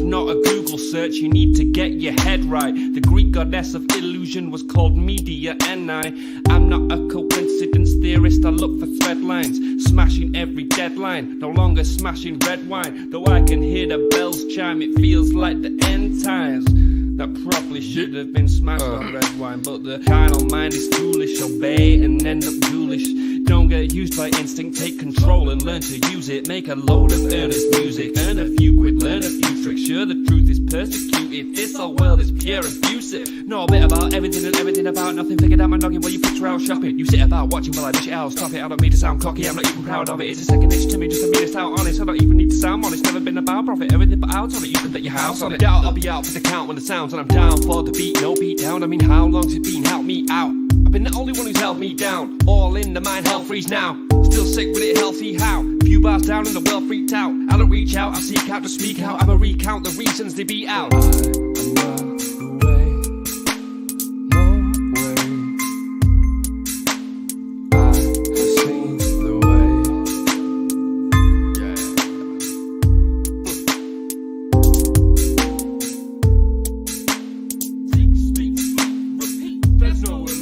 not a Google search, you need to get your head right. The Greek goddess of illusion was called Media, and I'm not a coincidence theorist, I look for thread lines, smashing every deadline, no longer smashing red wine. Though I can hear the bells chime, it feels like the end times. That probably should have been smashed on red wine, but the carnal mind is foolish. Obey and end up ghoulish. Don't get used by instinct, take control and learn to use it. Make a load of earnest music, earn a few quid, learn a few tricks. Sure, the truth is persecuted, this whole world is pure abusive. Know a bit about everything and everything about nothing. Figured out my noggin while you picture out shopping. You sit about watching while I dish it out, stop it. I don't mean to sound cocky, I'm not even proud of it. It's a second nature to me, just to be this out honest. I don't even need to sound honest, never been about profit. Everything but out on it, you can bet your house on it. Doubt I'll be out for the count when the sounds, and I'm down for the beat, no beat down. I mean, how long's it been? Help me out. I've been the only one who's held me down. All in the mind, hell freeze now. Still sick with it, hell see how. Few bars down and the world freaked out. I don't reach out, I seek out to speak out. I'ma recount the reasons they beat out. I'm not the way, no way. I have seen the way. Seek, speak, repeat, there's no way.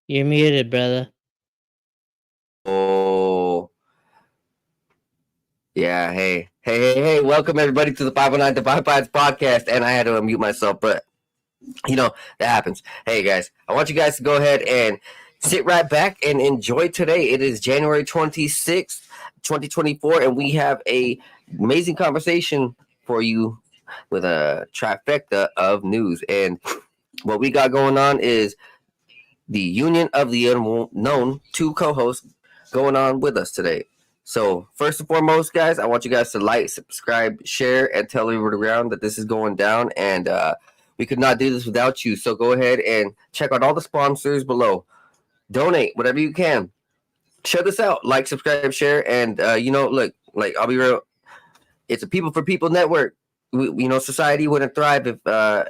You're muted, brother. Oh, yeah. Hey. Welcome, everybody, to the 509 to 55 podcast. And I had to unmute myself, but, that happens. Hey, guys, I want you guys to go ahead and sit right back and enjoy today. It is January 26th, 2024, and we have a amazing conversation for you with a trifecta of news. And what we got going on is the Union of the Unknown, two co-hosts going on with us today. So first and foremost, guys, I want you guys to like, subscribe, share, and tell everybody around that this is going down, and we could not do this without you. So go ahead and check out all the sponsors below. Donate whatever you can. Share this out. Like, subscribe, share, and look, like, I'll be real. It's a people for people network. Society wouldn't thrive if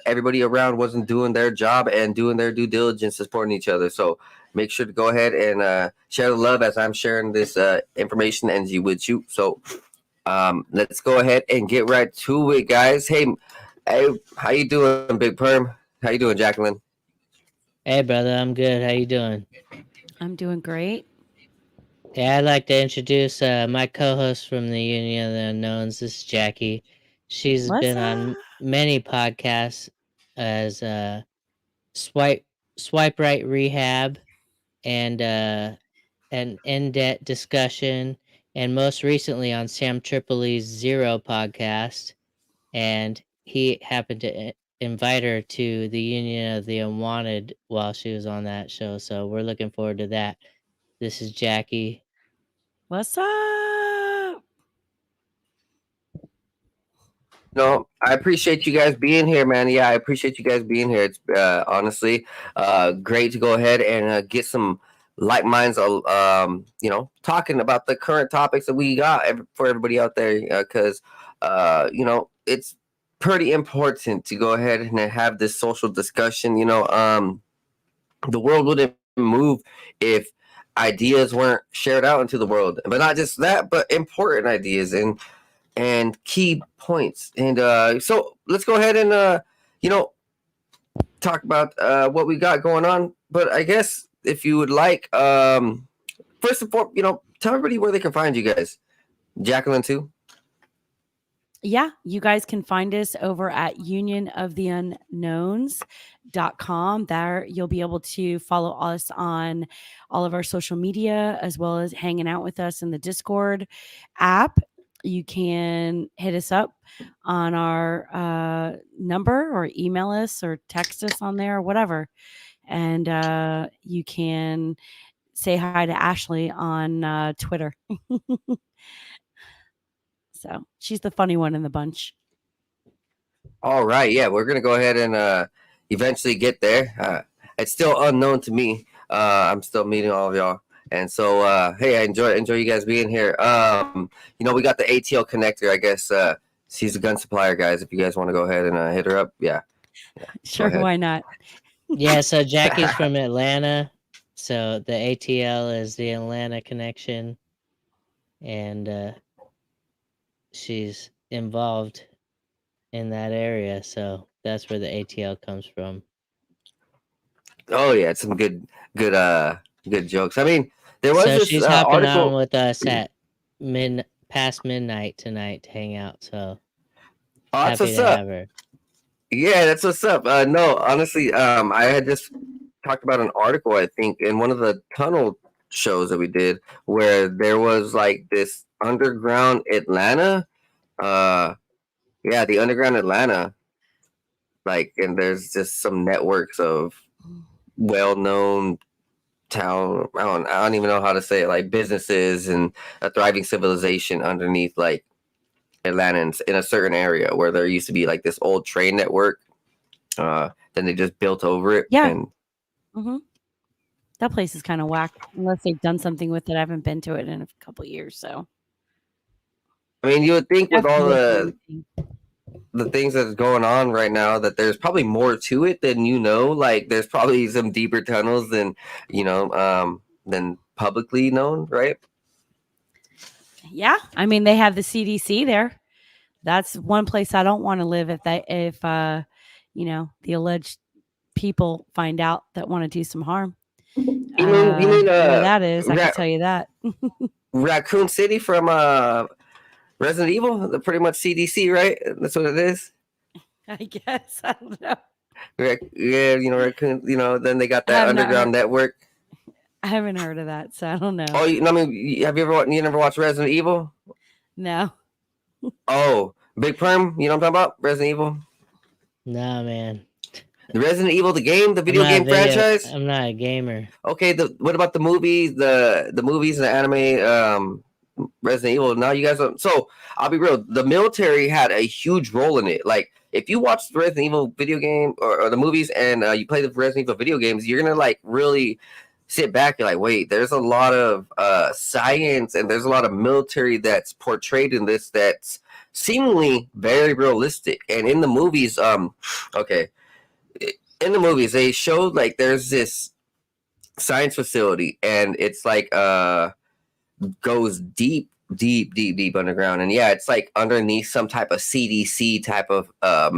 everybody around wasn't doing their job and doing their due diligence, supporting each other. So make sure to go ahead and share the love as I'm sharing this information and you with you. So let's go ahead and get right to it, guys. Hey, how you doing, Big Perm? How you doing, Jacqueline? Hey, brother, I'm good. How you doing? I'm doing great. Yeah, I'd like to introduce my co-host from the Union of the Unknowns. This is Jackie. She's been on many podcasts as Swipe Right Rehab and an in-debt discussion, and most recently on Sam Tripoli's Zero podcast. And he happened to invite her to the Union of the Unwanted while she was on that show. So we're looking forward to that. This is Jackie. What's up? No, I appreciate you guys being here, man. Yeah, I appreciate you guys being here. It's honestly great to go ahead and get some like minds, talking about the current topics that we got for everybody out there, because it's pretty important to go ahead and have this social discussion. The world wouldn't move if ideas weren't shared out into the world, but not just that, but important ideas and key points. And so let's go ahead and talk about what we got going on. But I guess if you would like, first of all, tell everybody where they can find you guys. Jacqueline too. Yeah, you guys can find us over at unionoftheunknowns.com. There you'll be able to follow us on all of our social media, as well as hanging out with us in the Discord app. You can hit us up on our number, or email us, or text us on there, or whatever. And you can say hi to Ashley on Twitter. So she's the funny one in the bunch. All right, yeah, we're gonna go ahead and eventually get there. It's still unknown to me. I'm still meeting all of y'all, and so hey, I enjoy you guys being here. We got the ATL connector. I guess she's a gun supplier, guys. If you guys want to go ahead and hit her up, yeah. Sure, why not? Yeah, so Jackie's from Atlanta, so the ATL is the Atlanta connection, and she's involved in that area, so that's where the ATL comes from. Oh yeah, it's some good jokes. I mean, there was So this she's hopping article. on with us at past midnight tonight to hang out. So Oh, that's happy what's to up. have her. Yeah, that's what's up. No, honestly, I had just talked about an article, I think, in one of the tunnel shows that we did, where there was like this underground Atlanta. Yeah, the underground Atlanta. Like, and there's just some networks of well-known town. I don't even know how to say it. Like businesses and a thriving civilization underneath like Atlanta in a certain area where there used to be like this old train network. Then they just built over it. Yeah. And Mm-hmm. That place is kind of whack unless they've done something with it. I haven't been to it in a couple years, so. I mean, you would think with all Definitely. the things that's going on right now that there's probably more to it than like there's probably some deeper tunnels than than publicly known, right? Yeah, I mean they have the CDC there. That's one place I don't want to live if the alleged people find out that want to do some harm. You mean where that is, I can tell you that. Raccoon City from Resident Evil, the pretty much CDC, right? That's what it is. I guess I don't know. Yeah, Raccoon. Then they got that underground network. I haven't heard of that, so I don't know. Oh, I mean, have you never watched Resident Evil? No. Oh, Big Perm, you know what I'm talking about? Resident Evil? Nah, man. The Resident Evil, the game, the video game franchise? I'm not a gamer. Okay, what about the movies, the movies and the anime, Resident Evil? Now you guys don't. So I'll be real, the military had a huge role in it. Like, if you watch the Resident Evil video game or the movies and you play the Resident Evil video games, you're gonna like really sit back and like, wait, there's a lot of science and there's a lot of military that's portrayed in this that's seemingly very realistic. And in the movies, okay, in the movies they showed like there's this science facility and it's like goes deep underground, and yeah, it's like underneath some type of CDC type of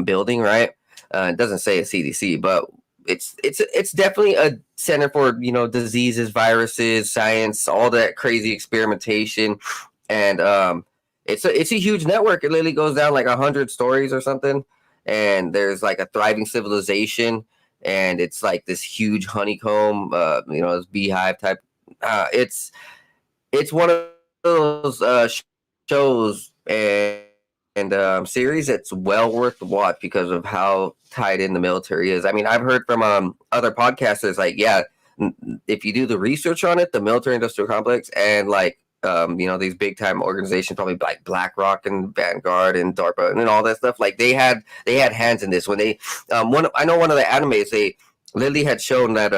building, right? It doesn't say a CDC, but it's definitely a center for diseases, viruses, science, all that crazy experimentation, and it's a huge network. It literally goes down like 100 stories or something, and there's like a thriving civilization, and it's like this huge honeycomb, this beehive type. It's one of those shows and series that's well worth the watch because of how tied in the military is. I mean, I've heard from other podcasters like, yeah, if you do the research on it, the military industrial complex and like these big time organizations, probably like BlackRock and Vanguard and DARPA and all that stuff, like they had hands in this when they I know one of the animes, they literally had shown that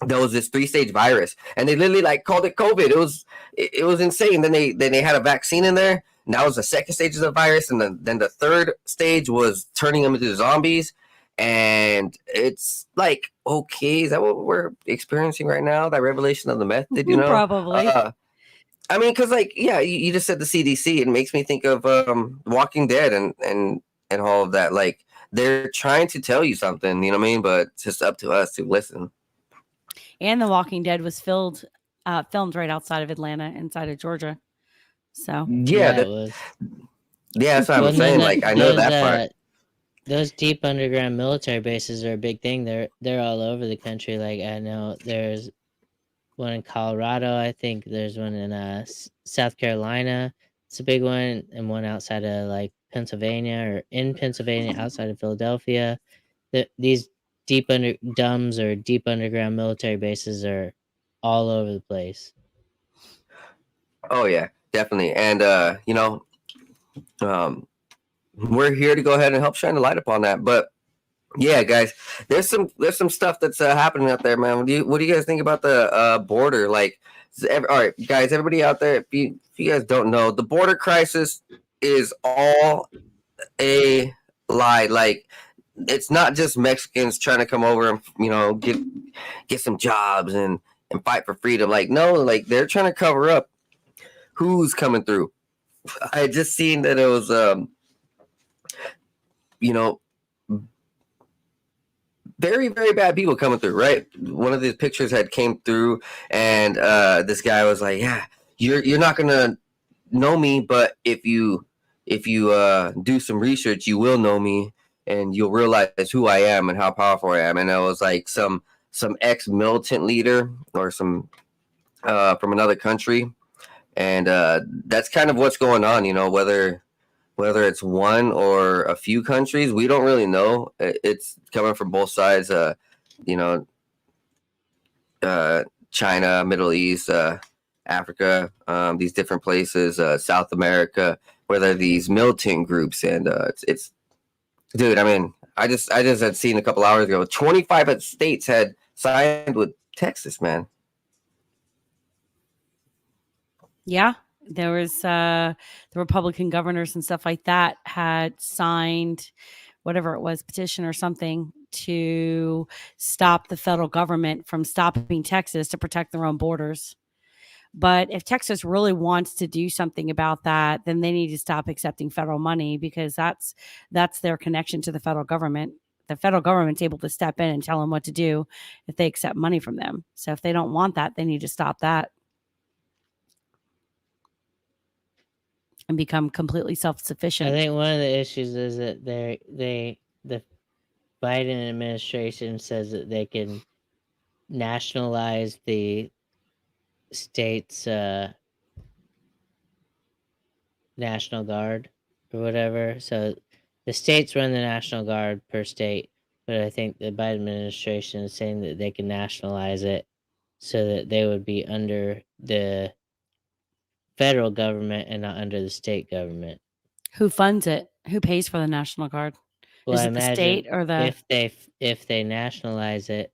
there was this 3-stage virus and they literally like called it COVID. It was insane. Then they had a vaccine in there. And that was the second stage of the virus, and then the third stage was turning them into zombies. And it's like, okay, is that what we're experiencing right now? That revelation of the method, Probably. I mean, because like, yeah, you just said the CDC. It makes me think of Walking Dead and all of that. Like they're trying to tell you something, you know what I mean? But it's just up to us to listen. And The Walking Dead was filmed right outside of Atlanta, inside of Georgia. So yeah, that's what I'm saying. Like I know that part. Those deep underground military bases are a big thing. They're all over the country. Like I know there's one in Colorado. I think there's one in South Carolina. It's a big one, and one outside of like Pennsylvania, or in Pennsylvania outside of Philadelphia. These deep underground military bases are all over the place. Oh yeah, definitely. And we're here to go ahead and help shine the light upon that. But yeah, guys, there's some stuff that's happening out there, man. What do you guys think about the border? Like, all right, guys, everybody out there, if you guys don't know, the border crisis is all a lie. Like, it's not just Mexicans trying to come over and, you know, get some jobs and fight for freedom. Like, no, like they're trying to cover up who's coming through. I just seen that it was you know, very, very bad people coming through, right? One of these pictures had came through, and this guy was like, "Yeah, you're not gonna know me, but if you do some research, you will know me, and you'll realize who I am and how powerful I am." And it was like some ex-militant leader or some from another country, and that's kind of what's going on. You know, whether it's one or a few countries, we don't really know. It's coming from both sides. You know, China, Middle East, Africa, these different places, South America, where there are these militant groups, and it's dude. I mean, I just had seen a couple hours ago, 25 states had signed with Texas, man. Yeah, there was the Republican governors and stuff like that had signed whatever it was, petition or something to stop the federal government from stopping Texas to protect their own borders. But if Texas really wants to do something about that, then they need to stop accepting federal money, because that's their connection to the federal government. The federal government's able to step in and tell them what to do if they accept money from them. So if they don't want that, they need to stop that and become completely self-sufficient. I think one of the issues is that the Biden administration says that they can nationalize the state's National Guard or whatever. So the states run the National Guard per state, but I think the Biden administration is saying that they can nationalize it so that they would be under the federal government and not under the state government. Who funds it? Who pays for the National Guard? Well, Is I it the imagine state or the? if they nationalize it,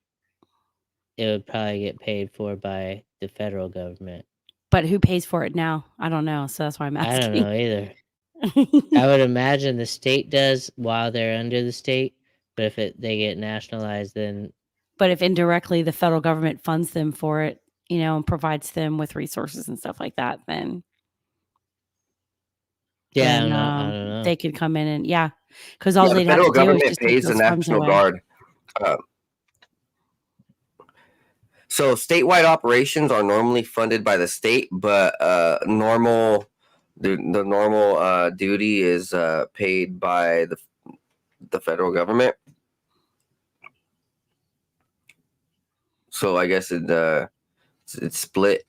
it would probably get paid for by the federal government. But who pays for it now? I don't know. So that's why I'm asking. I don't know either. I would imagine the state does while they're under the state, but if they get nationalized, then. But if indirectly the federal government funds them for it, you know, and provides them with resources and stuff like that, then. Yeah, then, I don't know. They could come in and because all the they'd have to federal do is government just take pays the those funds National away. Guard. So statewide operations are normally funded by the state, but the normal duty is paid by the federal government. So I guess it's split.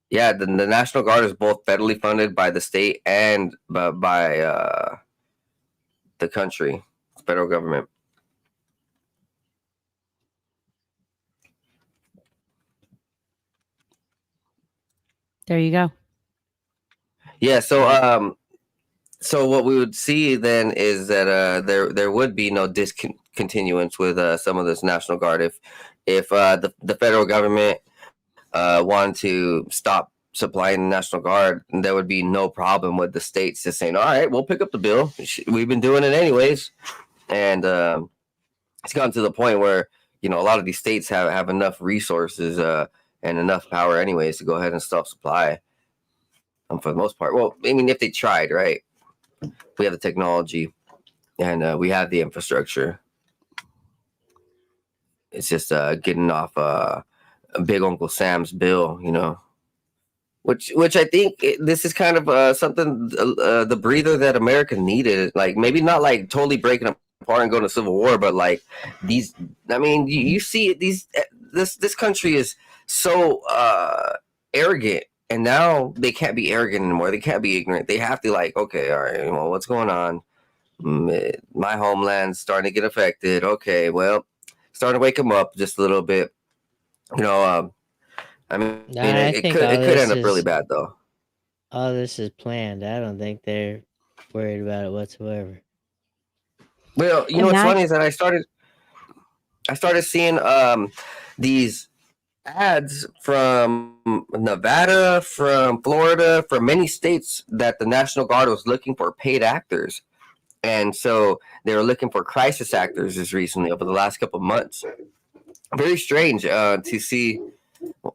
Yeah, the National Guard is both federally funded by the state and by the country, federal government. There you go. Yeah, so so what we would see then is that there would be no discontinuance with some of this National Guard if the federal government wanted to stop supplying the National Guard, there would be no problem with the states just saying, "All right, we'll pick up the bill. We've been doing it anyways," and it's gotten to the point where, you know, a lot of these states have enough resources and enough power anyways to go ahead and stop supply. For the most part, well, I mean, if they tried, right? We have the technology and we have the infrastructure. It's just getting off Big Uncle Sam's bill, you know, which I think this is kind of something, the breather that America needed. Like, maybe not like totally breaking apart and going to civil war, but like these, I mean, you see this country is so arrogant, and now they can't be arrogant anymore. They can't be ignorant. They have to, like, okay, all right, well, what's going on? My homeland's starting to get affected. Okay, well, starting to wake them up just a little bit. You know, I mean, it could end up really bad, though. all this is planned. I don't think they're worried about it whatsoever. Well, you know And what's that funny is that I started seeing these ads from Nevada, from Florida, from many states that the National Guard was looking for paid actors. And so they were looking for crisis actors just recently over the last couple of months. Very strange to see.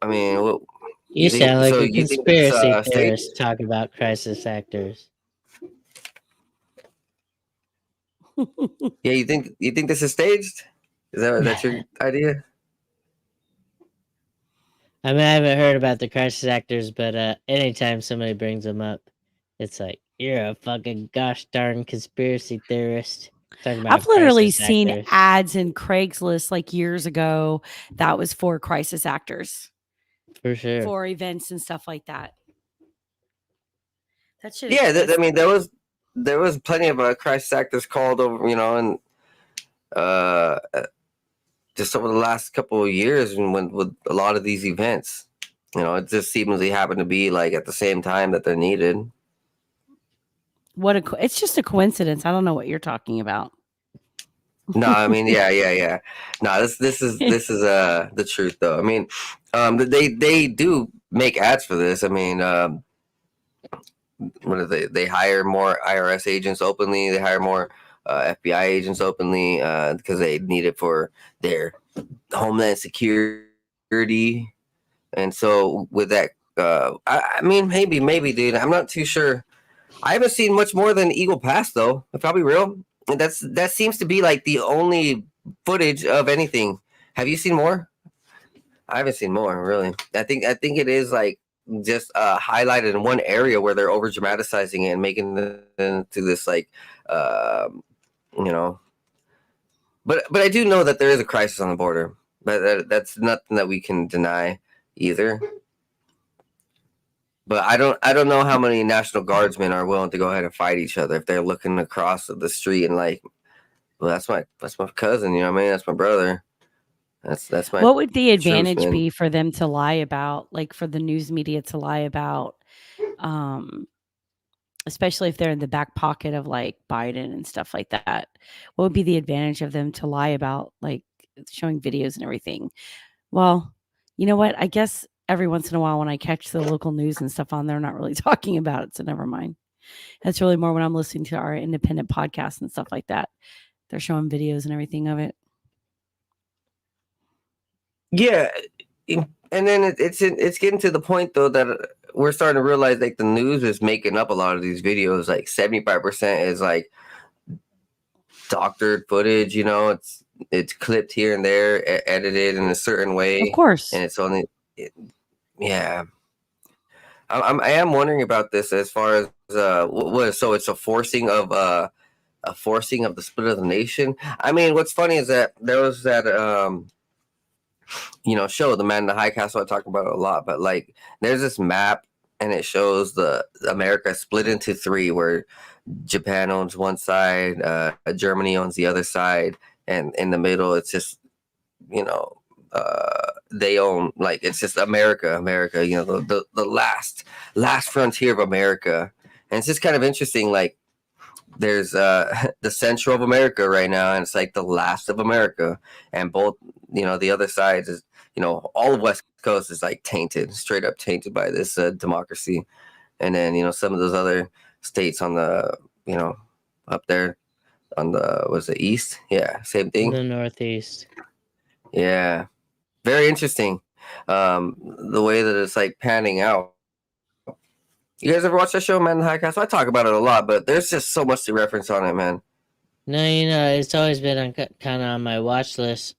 I mean, You sound like a you think it's conspiracy staged? theorist talking about crisis actors. Yeah, you think this is staged? Is that your idea? I mean, I haven't heard about the crisis actors, but anytime somebody brings them up, it's like, you're a fucking gosh darn conspiracy theorist talking I've about literally crisis seen actors. ads in Craigslist like years ago that was for crisis actors For sure. for events and stuff like that. That shit Yeah, exists. I mean there was plenty of crisis actors called over, you know, and uh, just over the last couple of years, and with a lot of these events, you know, it just seemingly happened to be like at the same time that they're needed. It's just a coincidence. I don't know what you're talking about. No, I mean, yeah. No, this is the truth though. I mean, they do make ads for this. I mean, what are they? They hire more IRS agents openly. They hire more FBI agents openly because they need it for their homeland security. And so with that, I mean, maybe, dude. I'm not too sure. I haven't seen much more than Eagle Pass though. If I'll be real, and that seems to be like the only footage of anything. Have you seen more? I haven't seen more really. I think it is like just highlighted in one area where they're over dramatizing it and making it into this like you know. But I do know that there is a crisis on the border. But that's nothing that we can deny either. But I don't know how many National Guardsmen are willing to go ahead and fight each other if they're looking across the street and like, well, that's my cousin, you know what I mean? That's my brother. That's my What would the advantage troops, be for them to lie about, like for the news media to lie about, um, especially if they're in the back pocket of like Biden and stuff like that? What would be the advantage of them to lie about like showing videos and everything? Well, you know what? I guess every once in a while when I catch the local news and stuff on, they're not really talking about it. So never mind. That's really more when I'm listening to our independent podcasts and stuff like that. They're showing videos and everything of it. Yeah, and then it's getting to the point though that we're starting to realize like the news is making up a lot of these videos. Like 75% is like doctored footage. You know, it's clipped here and there, edited in a certain way, Of course. and it's only yeah. I am wondering about this as far as what so it's a forcing of the split of the nation. I mean, what's funny is that there was that you know, show The Man in the High Castle. I talk about it a lot, but like there's this map and it shows the America split into three where Japan owns one side, Germany owns the other side, and in the middle it's just, you know, they own, like, it's just America, you know, the last frontier of America. And it's just kind of interesting, like there's the central of America right now, and it's like the last of America, and both, you know, the other sides is, you know, all of West Coast is like tainted, straight up tainted by this democracy. And then, you know, some of those other states on the, you know, up there on the, was it east? Yeah, same thing. The Northeast. Yeah, very interesting. The way that it's like panning out. You guys ever watch that show, Man in the High Castle? I talk about it a lot, but there's just so much to reference on it, man. No, you know, it's always been kind of on my watch list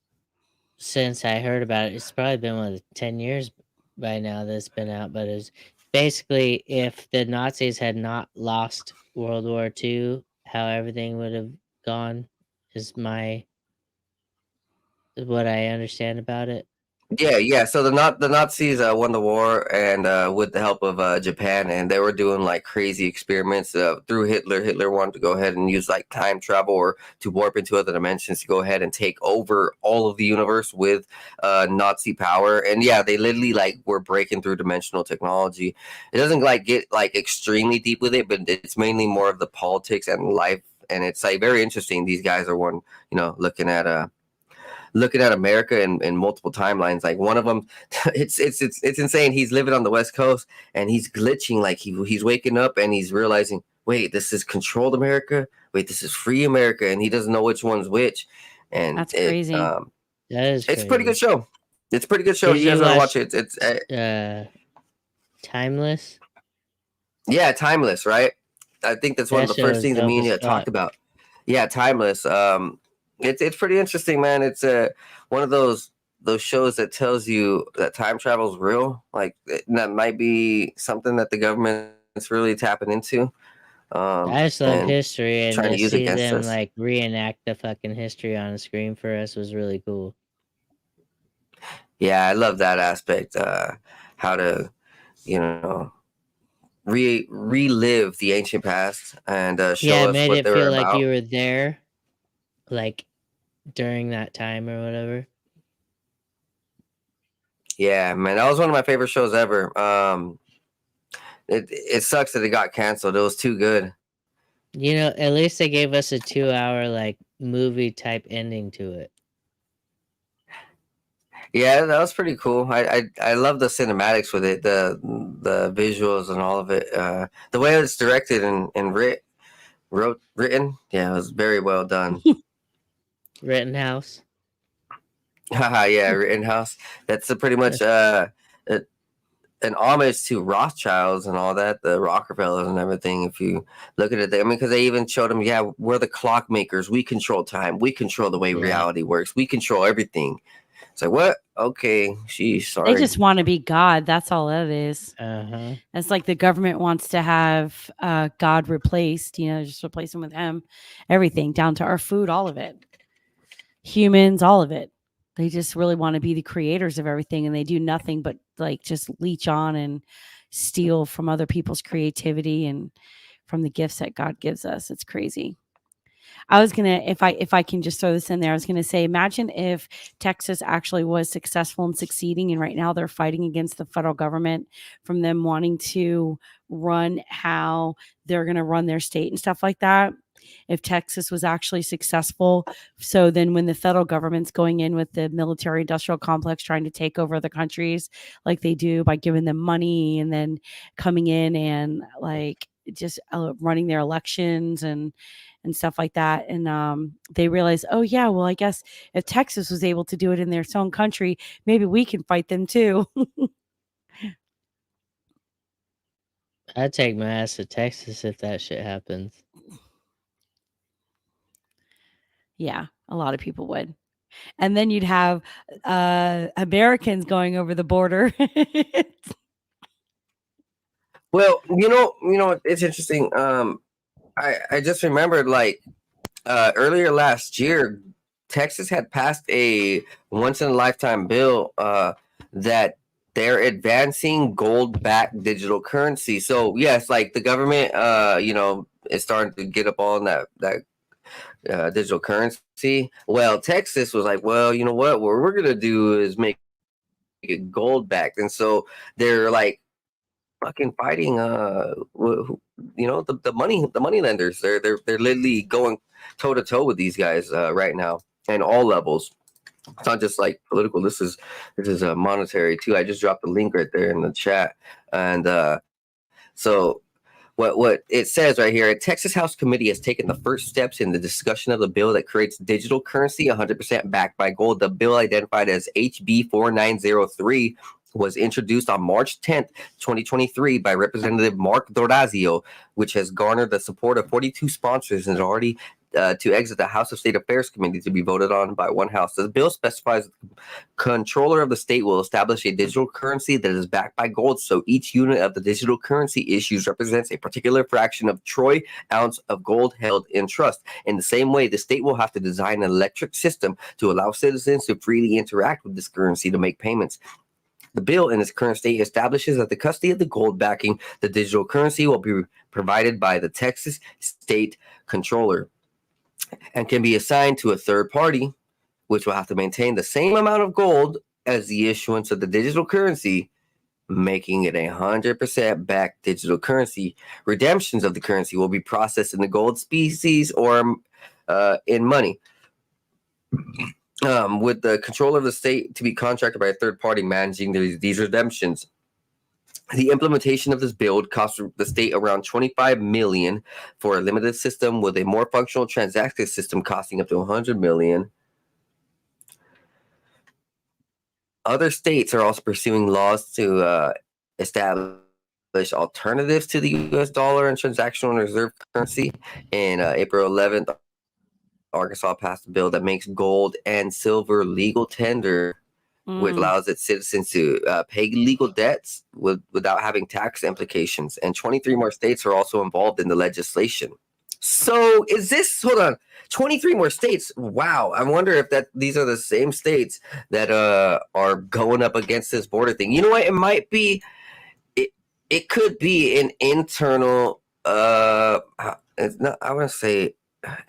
since I heard about it. It's probably been one of the 10 years by now that it's been out, but it's basically if the Nazis had not lost World War II, how everything would have gone is what I understand about it. Yeah. So the Nazis won the war, and with the help of Japan, and they were doing like crazy experiments through Hitler. Hitler wanted to go ahead and use like time travel or to warp into other dimensions to go ahead and take over all of the universe with Nazi power. And yeah, they literally like were breaking through dimensional technology. It doesn't like get like extremely deep with it, but it's mainly more of the politics and life. And it's like very interesting. These guys are looking at America in multiple timelines. Like one of them, it's insane. He's living on the West Coast and he's glitching. Like he's waking up and he's realizing, wait, this is controlled America. Wait, this is free America, and he doesn't know which one's which. And That's crazy. That is it's a pretty good crazy. show. It's a pretty good show. Did You guys you want to watch watch it? It's Timeless? yeah, timeless, right? I think that's one of That the show first is things that dope me and as you talked fuck. about. Yeah, timeless. It's pretty interesting, man. It's one of those shows that tells you that time travel is real. Like that might be something that the government's really tapping into, I just love and history, and trying to to use see against them us. like reenact the fucking history on the screen for us was really cool. Yeah, I love that aspect. How to, you know, relive the ancient past and show Yeah, it us made what it they were feel like about. you were there, like during that time or whatever. Yeah, man, that was one of my favorite shows ever. It sucks that it got canceled. It was too good. You know, at least they gave us a 2 hour like movie type ending to it. Yeah, that was pretty cool. I love the cinematics with it, the visuals and all of it. The way it's directed and written, yeah, it was very well done. Rittenhouse. Haha, yeah, Rittenhouse. That's pretty much a- an homage to Rothschilds and all that, the Rockefellers and everything. If you look at it, I mean, because they even showed them, yeah, we're the clock makers. We control time. We control the way Yeah. reality works. We control everything. It's like, what? Okay, sheesh, sorry. They just want to be God. That's all that is. Uh-huh. It's like the government wants to have God replaced, just replace him with him. Everything down to our food, all of it. Humans, all of it. They just really want to be the creators of everything, and they do nothing but like just leech on and steal from other people's creativity and from the gifts that God gives us. It's crazy. I was gonna, if I can just throw this in there, I was gonna say, imagine if Texas actually was successful and succeeding, and right now they're fighting against the federal government from them wanting to run how they're gonna run their state and stuff like that. If Texas was actually successful, so then when the federal government's going in with the military industrial complex trying to take over the countries like they do by giving them money and then coming in and like just running their elections and stuff like that. And they realized, oh yeah, well, I guess if Texas was able to do it in their own country, maybe we can fight them too. I'd take my ass to Texas if that shit happens. Yeah, a lot of people would. And then you'd have Americans going over the border. Well, it's interesting. I just remembered like earlier last year, Texas had passed a once in a lifetime bill that they're advancing gold-backed digital currency. So yes, like the government, is starting to get up on that digital currency. Well, Texas was like, well, you know what we're gonna do is make it gold-backed, and so they're like fucking fighting the money lenders. They're literally going toe to toe with these guys right now, and all levels. It's not just like political. This is monetary too. I just dropped the link right there in the chat, and so what it says right here: a Texas House committee has taken the first steps in the discussion of the bill that creates digital currency 100% backed by gold. The bill, identified as HB 4903, was introduced on March 10th, 2023 by Representative Mark Dorazio, which has garnered the support of 42 sponsors and is already to exit the House of State Affairs Committee to be voted on by one house. The bill specifies the controller of the state will establish a digital currency that is backed by gold, so each unit of the digital currency issues represents a particular fraction of troy ounce of gold held in trust. In the same way, the state will have to design an electric system to allow citizens to freely interact with this currency to make payments. The bill in its current state establishes that the custody of the gold backing the digital currency will be provided by the Texas State Controller and can be assigned to a third party, which will have to maintain the same amount of gold as the issuance of the digital currency, making it 100% backed digital currency. Redemptions of the currency will be processed in the gold species or in money. With the control of the state to be contracted by a third party managing these redemptions. The implementation of this bill would cost the state around $25 million for a limited system, with a more functional transaction system costing up to $100 million. Other states are also pursuing laws to establish alternatives to the U.S. dollar and transactional reserve currency. In April 11th, Arkansas passed a bill that makes gold and silver legal tender, which allows its citizens to pay legal debts without having tax implications. And 23 more states are also involved in the legislation. So is this, hold on, 23 more states? Wow. I wonder if these are the same states that are going up against this border thing. You know what? It might be, it could be an internal, it's not, I want to say,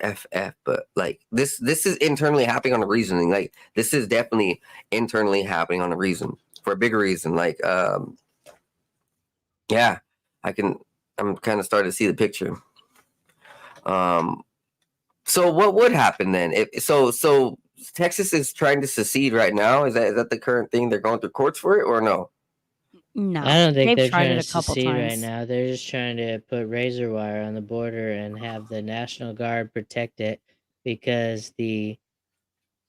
FF, but like this is internally happening on a reasoning. Like this is definitely internally happening on a reason, for a bigger reason. Like yeah, I'm kind of starting to see the picture. So what would happen then if so Texas is trying to secede right now? Is that the current thing? They're going through courts for it, or no? I don't think They've they're tried trying it to a couple secede right times. now. They're just trying to put razor wire on the border and have the National Guard protect it, because the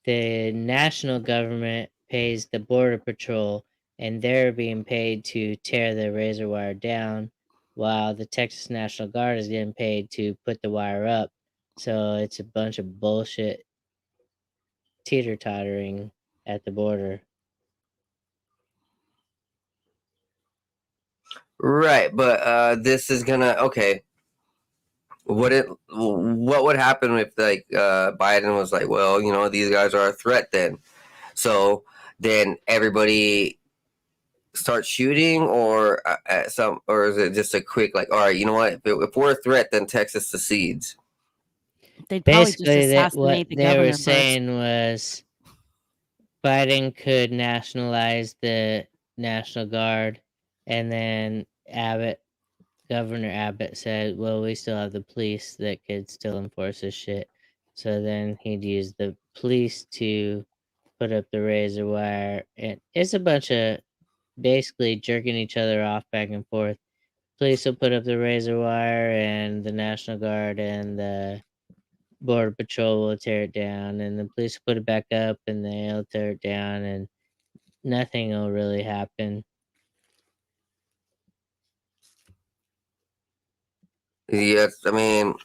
national government pays the border patrol, and they're being paid to tear the razor wire down, while the Texas National Guard is getting paid to put the wire up. So it's a bunch of bullshit teeter-tottering at the border. Right, but this is gonna, okay. What would happen if like Biden was like, well, you know, these guys are a threat then? So then everybody starts shooting, or or is it just a quick like, all right, you know what? If we're a threat, then Texas secedes. They'd probably just Basically, what assassinate the they governor were first. saying was Biden could nationalize the National Guard, and then Governor Abbott said, well, we still have the police that could still enforce this shit. So then he'd use the police to put up the razor wire. And it's a bunch of basically jerking each other off back and forth. Police will put up the razor wire, and the National Guard and the Border Patrol will tear it down, and the police will put it back up, and they'll tear it down, and nothing will really happen. Yes, I mean,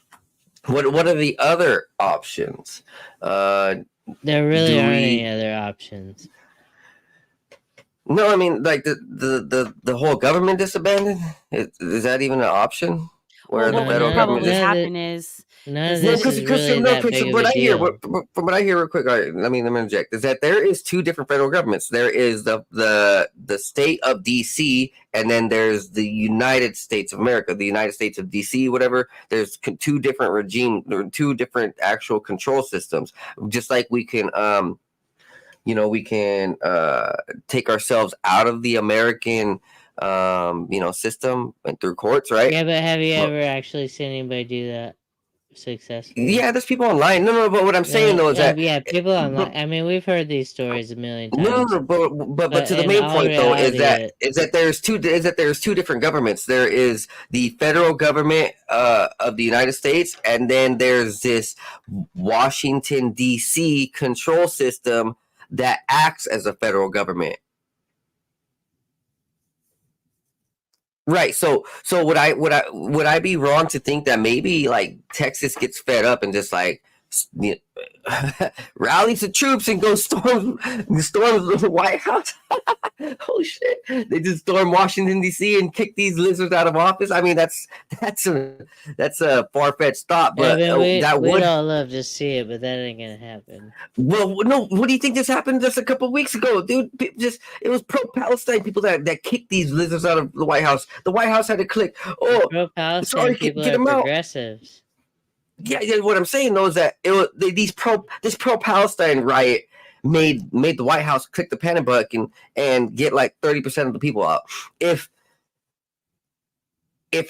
what are the other options? There really aren't any other options. No, I mean, like the whole government disbanded. Is that even an option? Where Well, the what federal would government probably just happen is None of no, this is really that big of what a I hear, deal. from what I hear, real quick. All right, let me interject. Is that there is two different federal governments? There is the state of DC, and then there's the United States of America, the United States of DC, whatever. There's two different regime, two different actual control systems. Just like we can, you know, we can take ourselves out of the American, you know, system and through courts, right? Yeah, but have you ever actually seen anybody do that successfully? Yeah, there's people online. No, but what I'm saying though is that yeah, people online. I mean, we've heard these stories a million times. no, but to the in main all point though is reality, that there's two different governments. There is the federal government of the United States, and then there's this Washington D.C. control system that acts as a federal government. Right. So would I be wrong to think that maybe like Texas gets fed up and just like rallies the troops and go storm the White House? Oh shit! They just storm Washington D.C. and kick these lizards out of office. I mean, that's a far fetched thought, Yeah, but that we'd would. all love to see it, but that ain't gonna happen. Well, no. What do you think just happened just a couple of weeks ago, dude? Just it was pro-Palestine people that kicked these lizards out of the White House. The White House had to click. Oh, Pro-Palestine sorry, people get are them out. progressives. Yeah. What I'm saying though is that this pro-Palestine riot made the White House click the panic button and get like 30% of the people out. If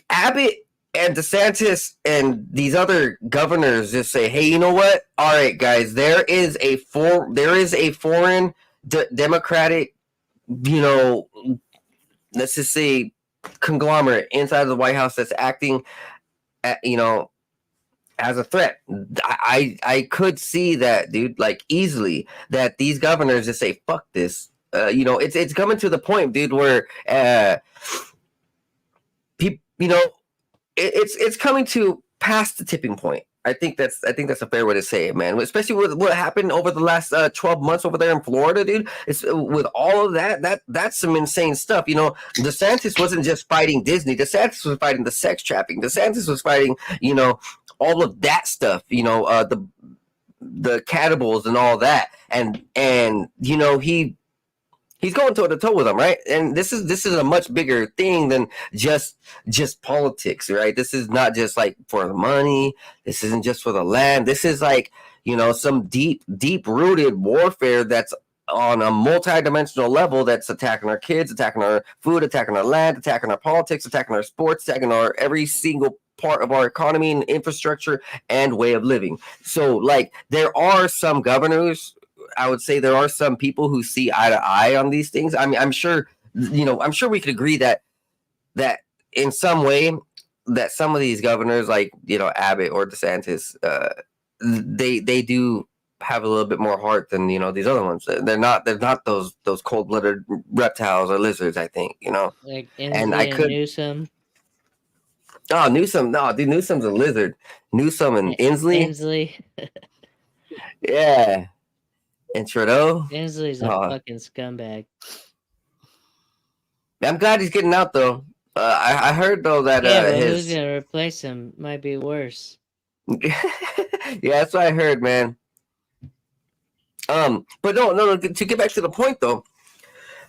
Abbott and DeSantis and these other governors just say, "Hey, you know what? All right, guys, there is a foreign Democratic, let's just say conglomerate inside of the White House that's acting, as a threat." I could see that, dude, like easily that these governors just say, "Fuck this." It's coming to the point, dude, where people, it's coming to past the tipping point. I think that's a fair way to say it, man. Especially with what happened over the last 12 months over there in Florida, dude. It's with all of that's some insane stuff. DeSantis wasn't just fighting Disney. DeSantis was fighting the sex trafficking. DeSantis was fighting, all of that stuff. The cannibals and all that. And he's going toe to toe with them, right? And this is a much bigger thing than just politics, right? This is not just like for the money. This isn't just for the land. This is like, some deep rooted warfare that's on a multi-dimensional level that's attacking our kids, attacking our food, attacking our land, attacking our politics, attacking our sports, attacking our every single part of our economy and infrastructure and way of living. So like there are some governors, I would say there are some people who see eye to eye on these things. I mean, I'm sure we could agree that in some way that some of these governors, like, Abbott or DeSantis, they do have a little bit more heart than, these other ones. They're not those cold-blooded reptiles or lizards, I think, Like and I could Newsom. Oh, Newsom. No, dude, Newsom's a lizard. Newsom and Inslee. Yeah. And Trudeau. Inslee's a fucking scumbag. I'm glad he's getting out, though. I heard, though, that but who's going to replace him? Might be worse. Yeah, that's what I heard, man. But no, to get back to the point, though,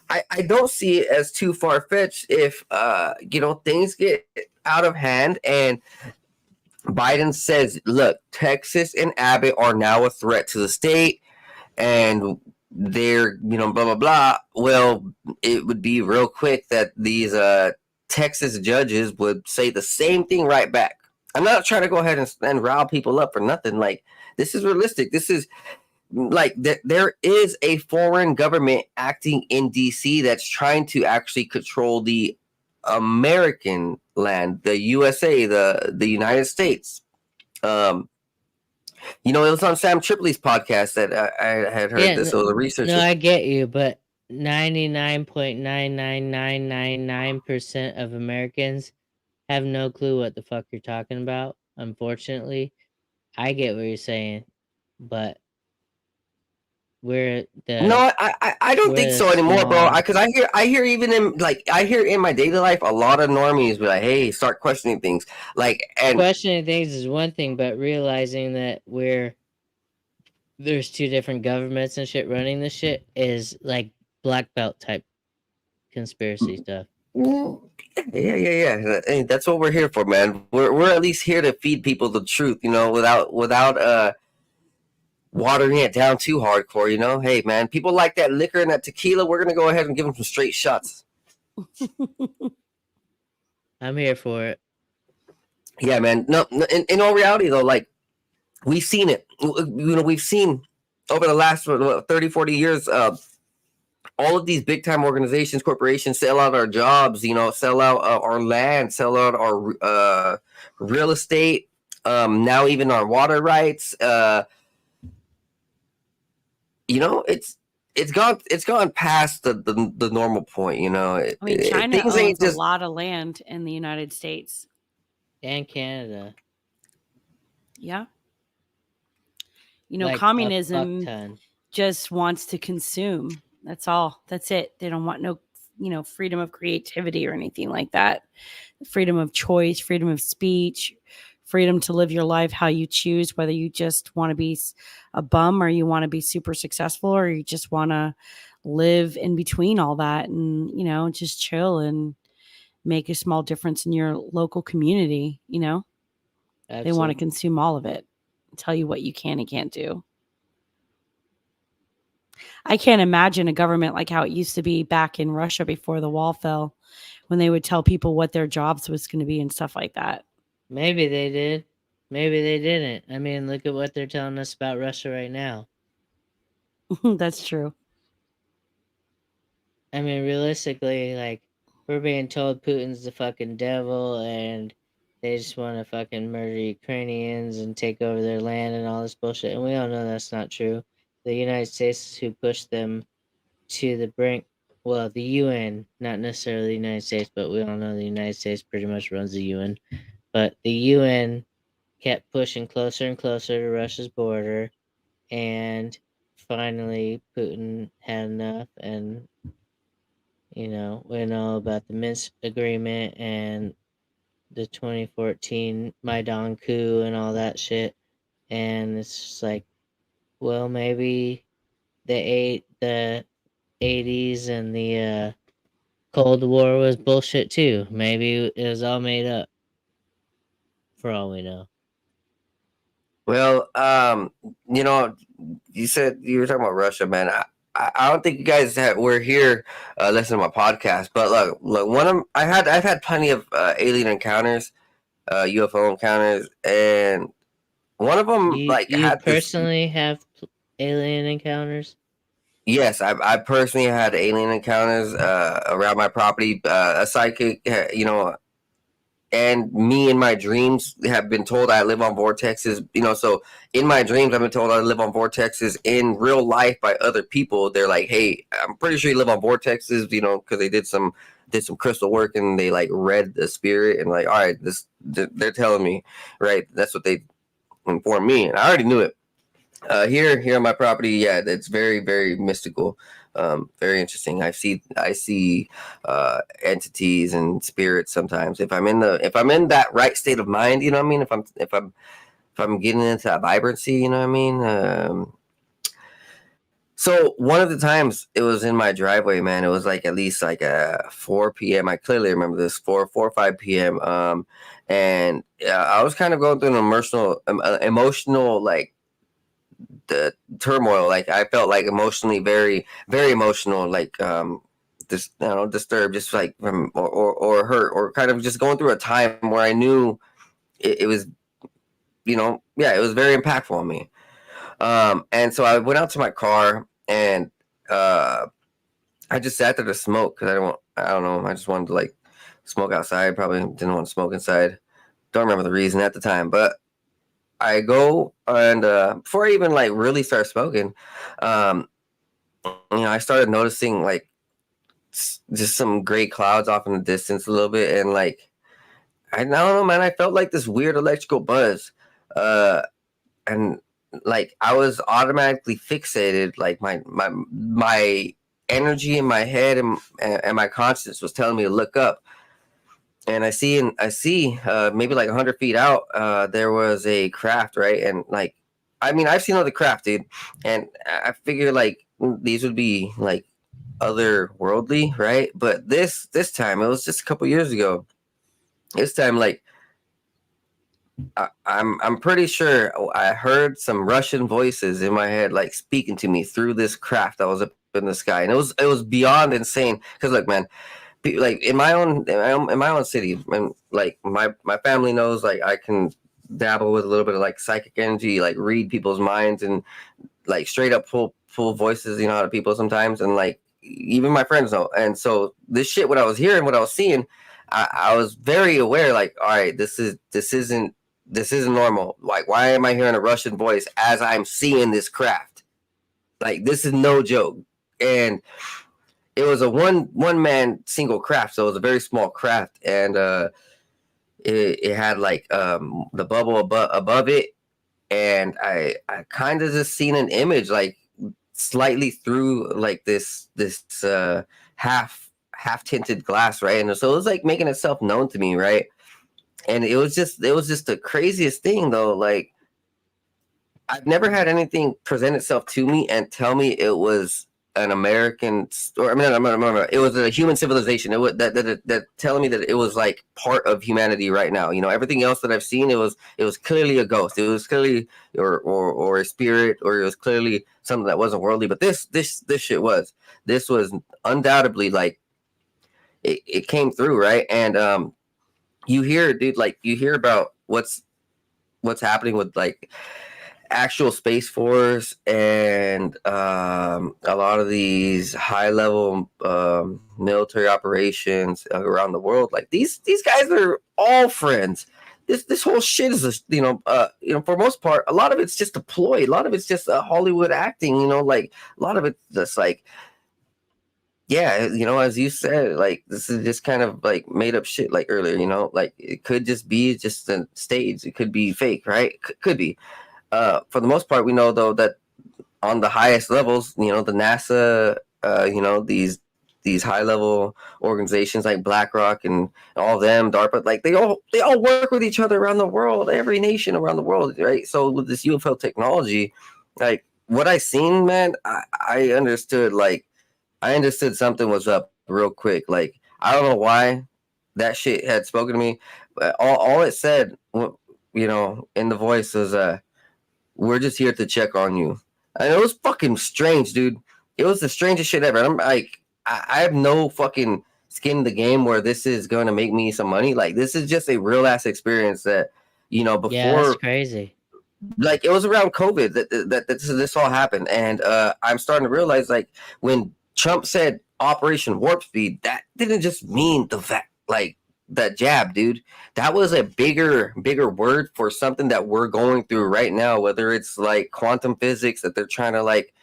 I don't see it as too far-fetched if, things get out of hand and Biden says, look, Texas and Abbott are now a threat to the state and they're, blah, blah, blah. Well, it would be real quick that these Texas judges would say the same thing right back. I'm not trying to go ahead and rile people up for nothing. Like, this is realistic. This is like there is a foreign government acting in DC that's trying to actually control the American land, the USA, the United States. It was on Sam Tripoli's podcast that I had heard this. So the research. No, I get you, but 99.99999% of Americans have no clue what the fuck you're talking about. Unfortunately, I get what you're saying, but I don't think so anymore, bro. Because I hear even in my daily life a lot of normies be like, "Hey, start questioning things." And questioning things is one thing, but realizing that there's two different governments and shit running this shit is like black belt type conspiracy stuff. Yeah. Hey, that's what we're here for, man. We're at least here to feed people the truth, without watering it down too hardcore, Hey, man, people like that liquor and that tequila. We're gonna go ahead and give them some straight shots. I'm here for it. Yeah, man. No, in all reality, though, like we've seen it. We've seen over the last 30, 40 years, all of these big time organizations, corporations sell out our jobs. Sell out our land, sell out our real estate. Now even our water rights. it's gone past the normal point, you know. I mean, China Things ain't owns a just lot of land in the United States. And Canada. Yeah. You know, Like a fuck communism ton. just wants to consume. That's all. That's it. They don't want no, freedom of creativity or anything like that. Freedom of choice, freedom of speech, freedom to live your life how you choose, whether you just want to be a bum or you want to be super successful or you just want to live in between all that and, just chill and make a small difference in your local community, They want to Absolutely. consume all of it, tell you what you can and can't do. I can't imagine a government like how it used to be back in Russia before the wall fell, when they would tell people what their jobs was going to be and stuff like that. Maybe they did. Maybe they didn't. I mean, look at what they're telling us about Russia right now. That's true. I mean, realistically, like, we're being told Putin's the fucking devil and they just want to fucking murder Ukrainians and take over their land and all this bullshit. And we all know that's not true. The United States is who pushed them to the brink. Well, the UN, not necessarily the United States, but we all know the United States pretty much runs the UN. But the UN kept pushing closer and closer to Russia's border, and finally Putin had enough, and we know about the Minsk agreement and the 2014 Maidan coup and all that shit, and it's just like, well, maybe the 80s and the Cold War was bullshit too. Maybe it was all made up, for all we know. well, you said you were talking about Russia, man. I don't think you guys were here listening to my podcast, but look, I've had plenty of alien encounters, UFO encounters, and one of them You had this. personally have alien encounters? Yes, I personally had alien encounters around my property. A psychic, and me in my dreams have been told I live on vortexes. So in my dreams, I've been told I live on vortexes. In real life, by other people, they're like, "Hey, I'm pretty sure you live on vortexes," because they did some crystal work and they read the spirit and all right, they're telling me, right? That's what they informed me, and I already knew it. Here on my property, yeah, that's very, very mystical, very interesting. I see entities and spirits sometimes. If I'm in that right state of mind, you know what I mean. If I'm getting into that vibrancy, you know what I mean. So one of the times it was in my driveway, man. It was at least 4 p.m. I clearly remember this 4 or 5 p.m. And I was kind of going through an emotional the turmoil. I felt emotionally very, very emotional, disturbed, just from or hurt, or kind of just going through a time where I knew it was, it was very impactful on me. And so I went out to my car and I just sat there to smoke because I don't know, I just wanted to smoke outside. Probably didn't want to smoke inside. Don't remember the reason at the time, but I go and before I even really start smoking, I started noticing just some gray clouds off in the distance a little bit, and I don't know, man. I felt this weird electrical buzz, and I was automatically fixated. My energy in my head and my conscience was telling me to look up. And I see maybe 100 feet out, there was a craft, right? And I've seen other craft, dude, and I figure these would be otherworldly, right? But this time, it was just a couple years ago. This time, I'm pretty sure I heard some Russian voices in my head, speaking to me through this craft that was up in the sky, and it was beyond insane. Because look, man, in my own city, and my family knows I can dabble with a little bit of psychic energy, read people's minds, and straight up pull voices out of people sometimes, and even my friends know. And so this shit, what I was hearing, what I was seeing, I was very aware, all right, this isn't normal. Why am I hearing a Russian voice as I'm seeing this craft? This is no joke. and it was a one man single craft, so it was a very small craft, and it had like the bubble above it, and I kind of just seen an image like slightly through like this half tinted glass, right? And so it was like making itself known to me, right? And it was just the craziest thing though. Like I've never had anything present itself to me and tell me it was an American, or I mean, it was a human civilization. It was that telling me that it was like part of humanity right now. You know, everything else that I've seen, it was clearly a ghost. It was clearly or a spirit, or it was clearly something that wasn't worldly. But this shit was. This was undoubtedly like it came through, right? And you hear, dude, like you hear about what's happening with like actual Space Force and a lot of these high level military operations around the world. Like these guys are all friends. This whole shit is for most part, a lot of it's just a ploy. A lot of it's just Hollywood acting. You know, like a lot of it's just like, yeah, you know, as you said, like this is just kind of like made up shit. Like earlier, you know, like it could just be just a stage. It could be fake, right? Could be. For the most part, we know though that on the highest levels, you know, the NASA, these high level organizations like BlackRock and all of them, DARPA, like they all work with each other around the world, every nation around the world, right? So with this UFO technology, like what I seen, man, I understood something was up real quick. Like I don't know why that shit had spoken to me, but all it said, you know, in the voice was we're just here to check on you. And it was fucking strange, dude. It was the strangest shit ever. I'm like, I have no fucking skin in the game where this is going to make me some money. Like, this is just a real ass experience that, you know, before. Yeah, that's crazy. Like, it was around COVID that this all happened. And I'm starting to realize, like, when Trump said Operation Warp Speed, that didn't just mean the fact, like, that jab, dude. That was a bigger word for something that we're going through right now, whether it's like quantum physics that they're trying to like,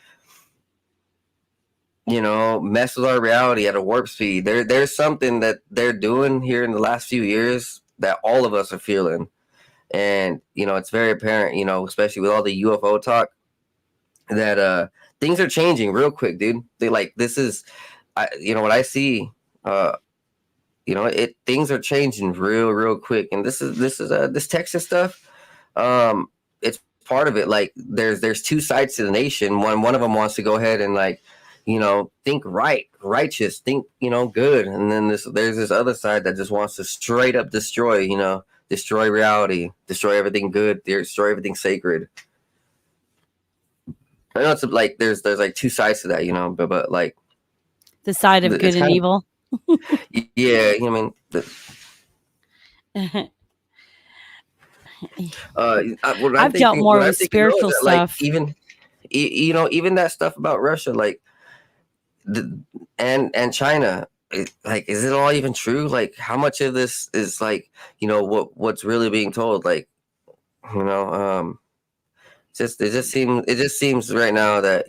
you know, mess with our reality at a warp speed. There's something that they're doing here in the last few years that all of us are feeling. And, you know, it's very apparent, you know, especially with all the UFO talk, that things are changing real quick, dude. They like, this is, you know, what I see, you know, things are changing real quick, and this Texas stuff. It's part of it. Like there's two sides to the nation. One of them wants to go ahead and like, you know, think righteous, think, you know, good, and then there's this other side that just wants to straight up destroy, you know, destroy reality, destroy everything good, destroy everything sacred. I know it's like there's like two sides to that, you know, but like the side of good and evil. Yeah, you know, I mean, I've dealt more with spiritual stuff. Like, even, you know, even that stuff about Russia, like, and China, like, is it all even true? Like, how much of this is like, you know, what's really being told? Like, you know, it just seems right now that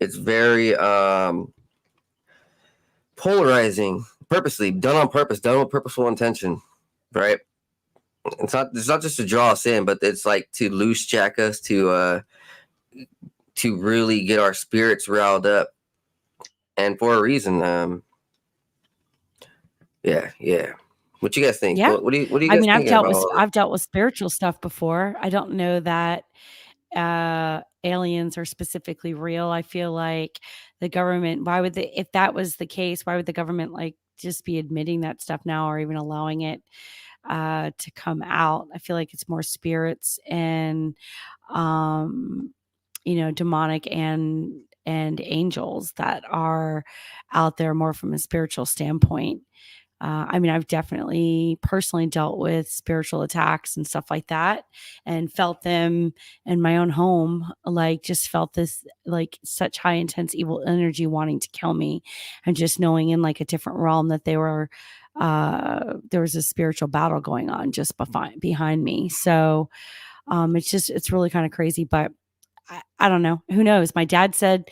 it's very polarizing, purposely done on purpose, done with purposeful intention, right? It's not just to draw us in, but it's like to loose jack us, to really get our spirits riled up, and for a reason. Yeah. What you guys think? Yeah. What do you guys think? I've dealt with spiritual stuff before. I don't know that aliens are specifically real. I feel like the government, if that was the case, why would the government like just be admitting that stuff now, or even allowing it to come out? I feel like it's more spirits and you know, demonic and angels that are out there more from a spiritual standpoint. I mean, I've definitely personally dealt with spiritual attacks and stuff like that, and felt them in my own home. Like, just felt this like such high intense evil energy wanting to kill me, and just knowing in like a different realm that they were there was a spiritual battle going on just behind me. So it's really kind of crazy. But I don't know. Who knows? My dad said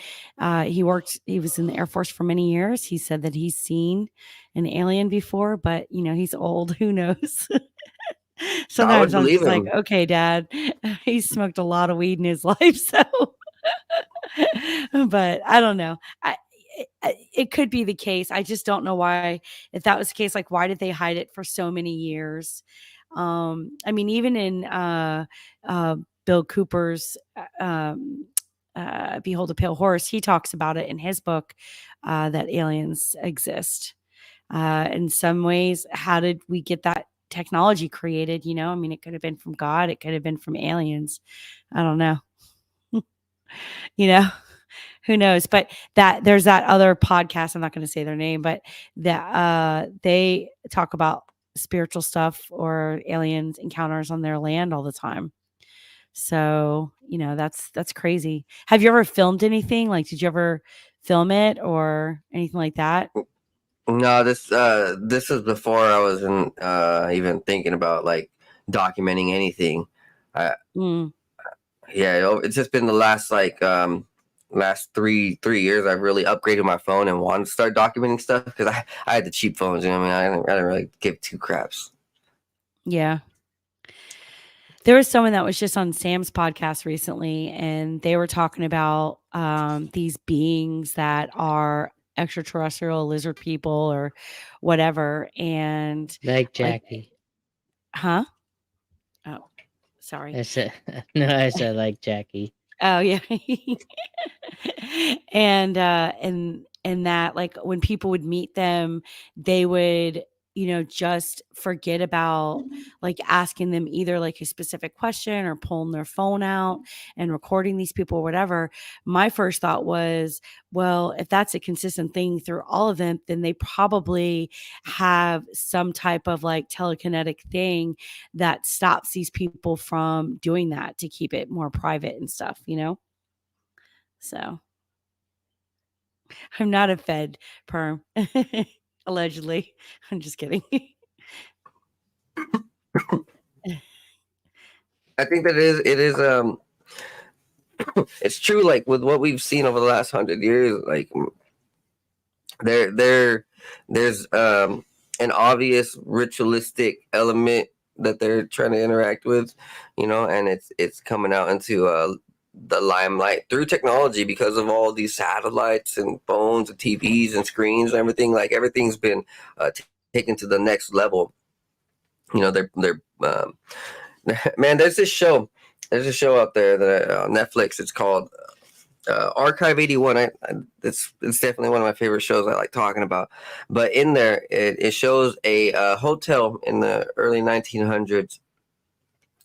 he was in the Air Force for many years. He said that he's seen an alien before, but he's old. Who knows? I would Sometimes I'm believe just like, him. okay, Dad, he smoked a lot of weed in his life. So, but I don't know. It could be the case. I just don't know why, if that was the case, like, why did they hide it for so many years? I mean, even in Bill Cooper's Behold a Pale Horse, he talks about it in his book that aliens exist. In some ways, how did we get that technology created? I mean, it could have been from God, it could have been from aliens. I don't know. you know, who knows? But there's that other podcast. I'm not going to say their name, but that they talk about spiritual stuff or aliens encounters on their land all the time. So, that's crazy. Have you ever filmed anything? Like, did you ever film it or anything like that? No, this was before I was even thinking about like documenting anything. I Mm. Yeah, it's just been the last three years I've really upgraded my phone and wanted to start documenting stuff because I had the cheap phones. I mean, I didn't really give two craps. Yeah. There was someone that was just on Sam's podcast recently, and they were talking about these beings that are extraterrestrial lizard people or whatever. And Like like, Jackie. huh? Oh, sorry. I said no. I said like Jackie. Oh yeah. And that, like, when people would meet them, they would just forget about like asking them either like a specific question or pulling their phone out and recording these people or whatever. My first thought was, well, if that's a consistent thing through all of them, then they probably have some type of like telekinetic thing that stops these people from doing that to keep it more private and stuff. So I'm not a Fed perm. Allegedly. I'm just kidding. I think that it is it's true. Like with what we've seen over the last 100 years, like there's an obvious ritualistic element that they're trying to interact with, and it's coming out into the limelight through technology because of all these satellites and phones and TVs and screens and everything. Like everything's been taken to the next level. They're man. There's this show. There's a show out there that on Netflix. It's called Archive 81. It's definitely one of my favorite shows I like talking about. But in there, it shows a hotel in the early 1900s,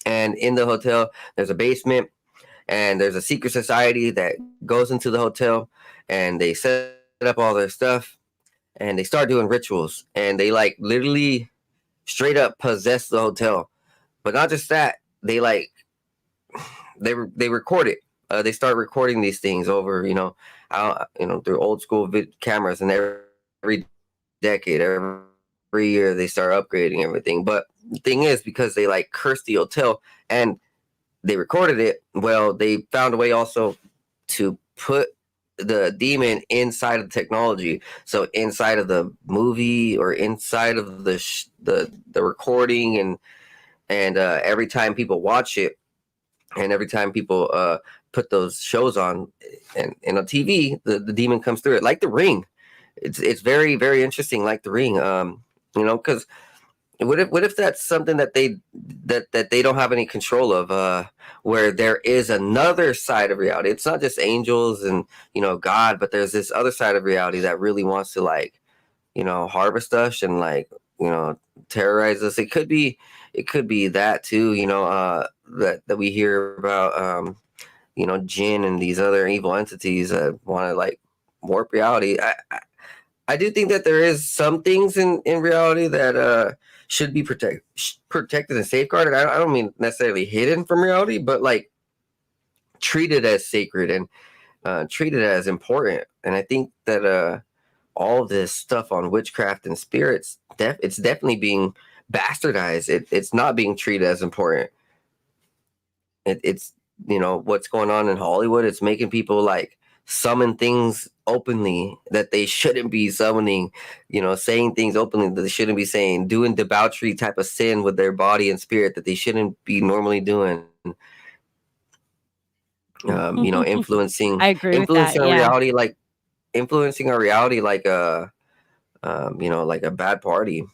and in the hotel there's a basement, and there's a secret society that goes into the hotel, and they set up all their stuff, and they start doing rituals, and they like literally straight up possess the hotel. But not just that, they like they record it. They start recording these things over, through old school cameras, and every decade, every year, they start upgrading everything. But the thing is, because they like cursed the hotel and they recorded it, well, they found a way also to put the demon inside of the technology. So inside of the movie or inside of the recording, and every time people watch it, and every time people put those shows on and on TV, the demon comes through it, like The Ring. It's very, very interesting, like The Ring. Because what if that's something that they don't have any control of, where there is another side of reality. It's not just angels and God, but there's this other side of reality that really wants to like harvest us and like terrorize us. It could be that too, that we hear about, jinn and these other evil entities that want to like warp reality. I do think that there is some things in reality that should be protected and safeguarded. I don't mean necessarily hidden from reality, but like treated as sacred and treated as important. And I think that all this stuff on witchcraft and spirits, it's definitely being bastardized. It's not being treated as important. what's going on in Hollywood. It's making people like summon things openly that they shouldn't be summoning, saying things openly that they shouldn't be saying, doing debauchery type of sin with their body and spirit that they shouldn't be normally doing. Influencing I agree with that. influencing our Yeah. reality like influencing our reality like like a bad party.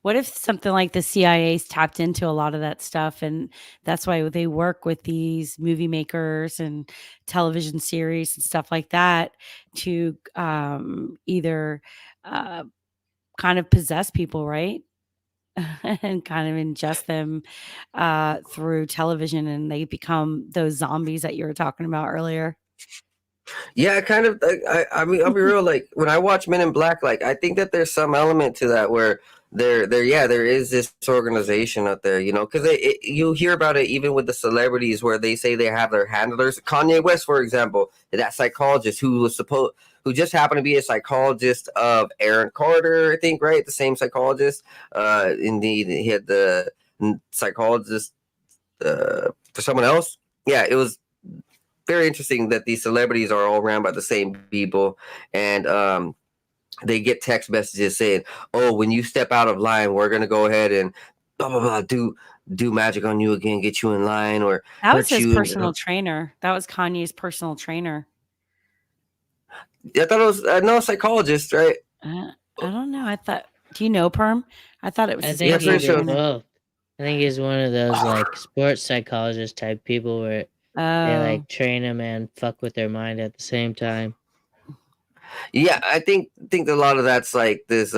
What if something like the CIA's tapped into a lot of that stuff, and that's why they work with these movie makers and television series and stuff like that to either uh, kind of possess people, right? And kind of ingest them through television, and they become those zombies that you were talking about earlier. Yeah, kind of. I mean, I'll be real. Like when I watch Men in Black, like I think that there's some element to that where there is this organization out there, because you hear about it even with the celebrities where they say they have their handlers. Kanye West, for example, that psychologist who just happened to be a psychologist of Aaron Carter, I think, right? The same psychologist. Indeed, he had the psychologist for someone else. Yeah, it was very interesting that these celebrities are all ran by the same people, and they get text messages saying, "Oh, when you step out of line, we're gonna go ahead and blah blah blah do magic on you again, get you in line, or That was hurt his you." personal trainer. That was Kanye's personal trainer. I thought it was no psychologist, right? I don't know. I thought. Do you know Perm? I thought it was I his think Yeah, he personal pretty sure. did trainer. both. I think he's one of those like sports psychologist type people where they Oh, like train them and fuck with their mind at the same time. Yeah, I think a lot of that's like this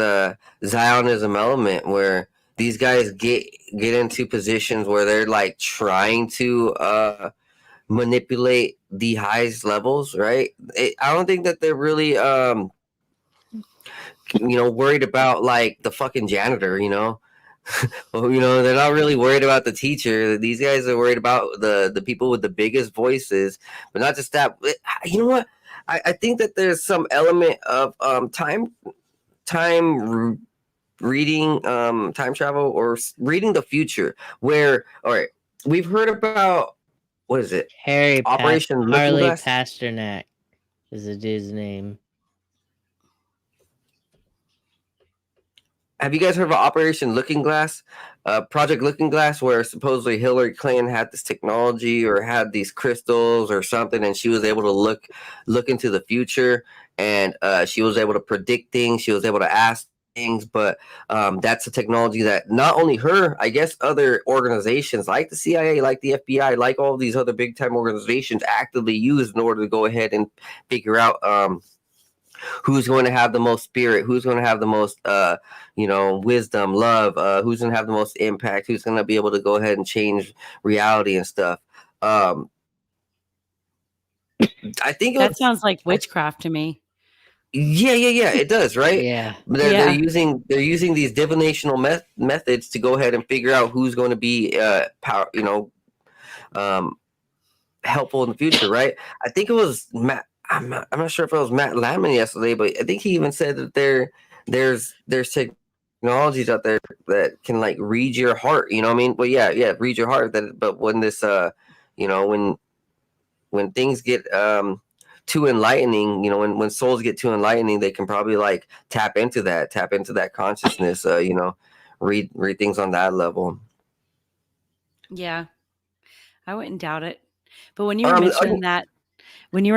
Zionism element where these guys get into positions where they're like trying to manipulate the highest levels, right? I don't think that they're really worried about like the fucking janitor, well, they're not really worried about the teacher. These guys are worried about the people with the biggest voices. But not just that. You know what? I think that there's some element of time reading, time travel, or reading the future. Where, all right, we've heard about, what is it? Operation Looking Harley Glass. Pasternak is the dude's name. Have you guys heard of Operation Looking Glass? Project Looking Glass, where supposedly Hillary Clinton had this technology or had these crystals or something, and she was able to look into the future, and she was able to predict things. She was able to ask things, but that's a technology that not only her, I guess, other organizations like the CIA, like the FBI, like all these other big time organizations actively use in order to go ahead and figure out who's going to have the most spirit, who's going to have the most wisdom, love, who's going to have the most impact, who's going to be able to go ahead and change reality and stuff. I think that sounds like witchcraft to me. Yeah, it does, right? Yeah. They're using these divinational methods to go ahead and figure out who's going to be power, helpful in the future, right? I think it was Matt. I'm not sure if it was Matt Lamon yesterday, but I think he even said that there's technologies out there that can like read your heart. You know what I mean? Well, yeah, read your heart. But when this, when things get too enlightening, when souls get too enlightening, they can probably like tap into that consciousness. Read things on that level. Yeah, I wouldn't doubt it. But when you were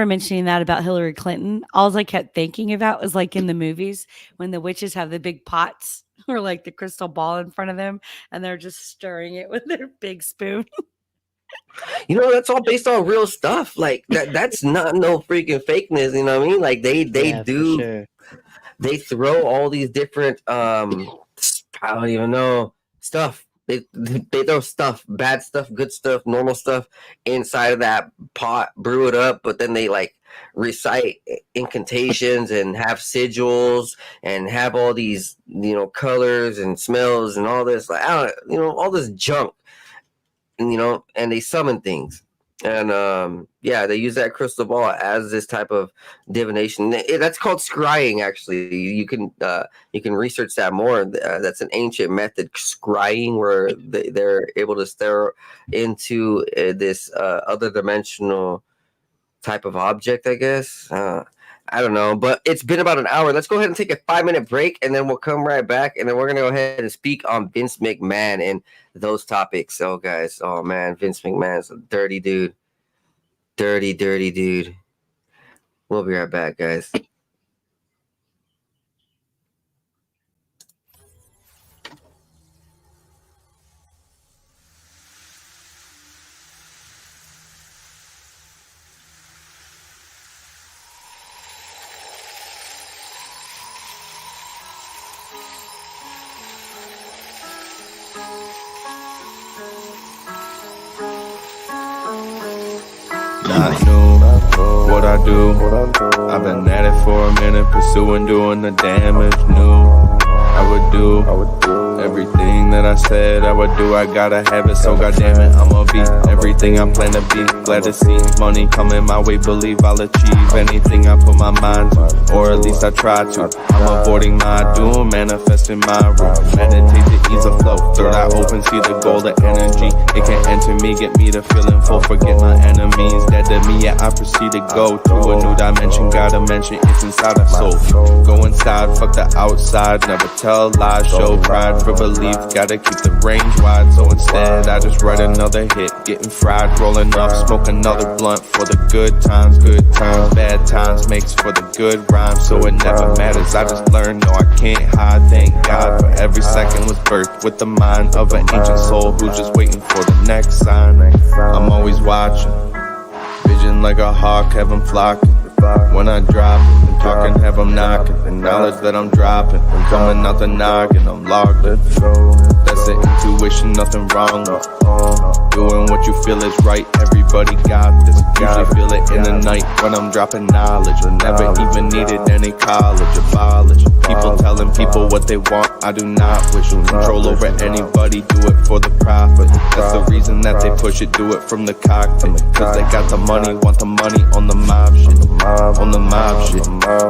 mentioning that about Hillary Clinton, all I kept thinking about was like in the movies when the witches have the big pots or like the crystal ball in front of them and they're just stirring it with their big spoon. That's all based on real stuff. Like that's not no freaking fakeness. You know what I mean? Like they Yeah, do. for sure. They throw all these different I don't even know stuff. They throw stuff, bad stuff, good stuff, normal stuff inside of that pot, brew it up, but then they like recite incantations and have sigils and have all these colors and smells and all this like all this junk, and they summon things. And yeah, they use that crystal ball as this type of divination. That's called scrying. Actually, you can research that more. That's an ancient method, scrying, where they're able to stare into this other dimensional type of object, I guess. I don't know, but it's been about an hour. Let's go ahead and take a 5-minute break, and then we'll come right back, and then we're gonna go ahead and speak on Vince McMahon and those topics. Oh, guys, oh man, Vince McMahon's a dirty dude. Dirty dude. We'll be right back, guys. Not new, what I do. I've been at it for a minute, pursuing, doing the damage. New, I would do everything that I said I would do. I gotta have it, so goddamn it, I'ma be everything I plan to be. Glad to see money coming my way, believe I'll achieve anything I put my mind to, or at least I try to. I'm avoiding my doom, manifesting my room. Meditate to ease the flow. Third eye open, see the golden energy. It can enter me, get me to feeling full. Forget my enemies, dead to me, yeah, I proceed to go to a new dimension. Gotta mention it's inside of soul. Go inside, fuck the outside. Never tell lies, show pride for belief. Gotta keep the range wide, so instead I just write another hit. Getting fried, rolling up, smoke another blunt for the good times. Bad times makes for the good rhymes, so it never matters. I just learned, no, I can't hide. Thank God for every second was birthed with the mind of an ancient soul who's just waiting for the next sign. I'm always watching, vision like a hawk, have 'em flocking. When I drop it, and talking, have 'em knocking. The knowledge that I'm dropping, I'm coming out the noggin, I'm logged in. That's the intuition, nothing wrong with doing what you feel is right. Everybody got this. Usually feel it in the night when I'm dropping knowledge. Never even needed any college. Abolish people telling people what they want. I do not wish control over anybody. Do it for the profit. That's the reason that they push it. Do it from the cockpit. Cause they got the money, want the money on the mob shit. On the mob shit.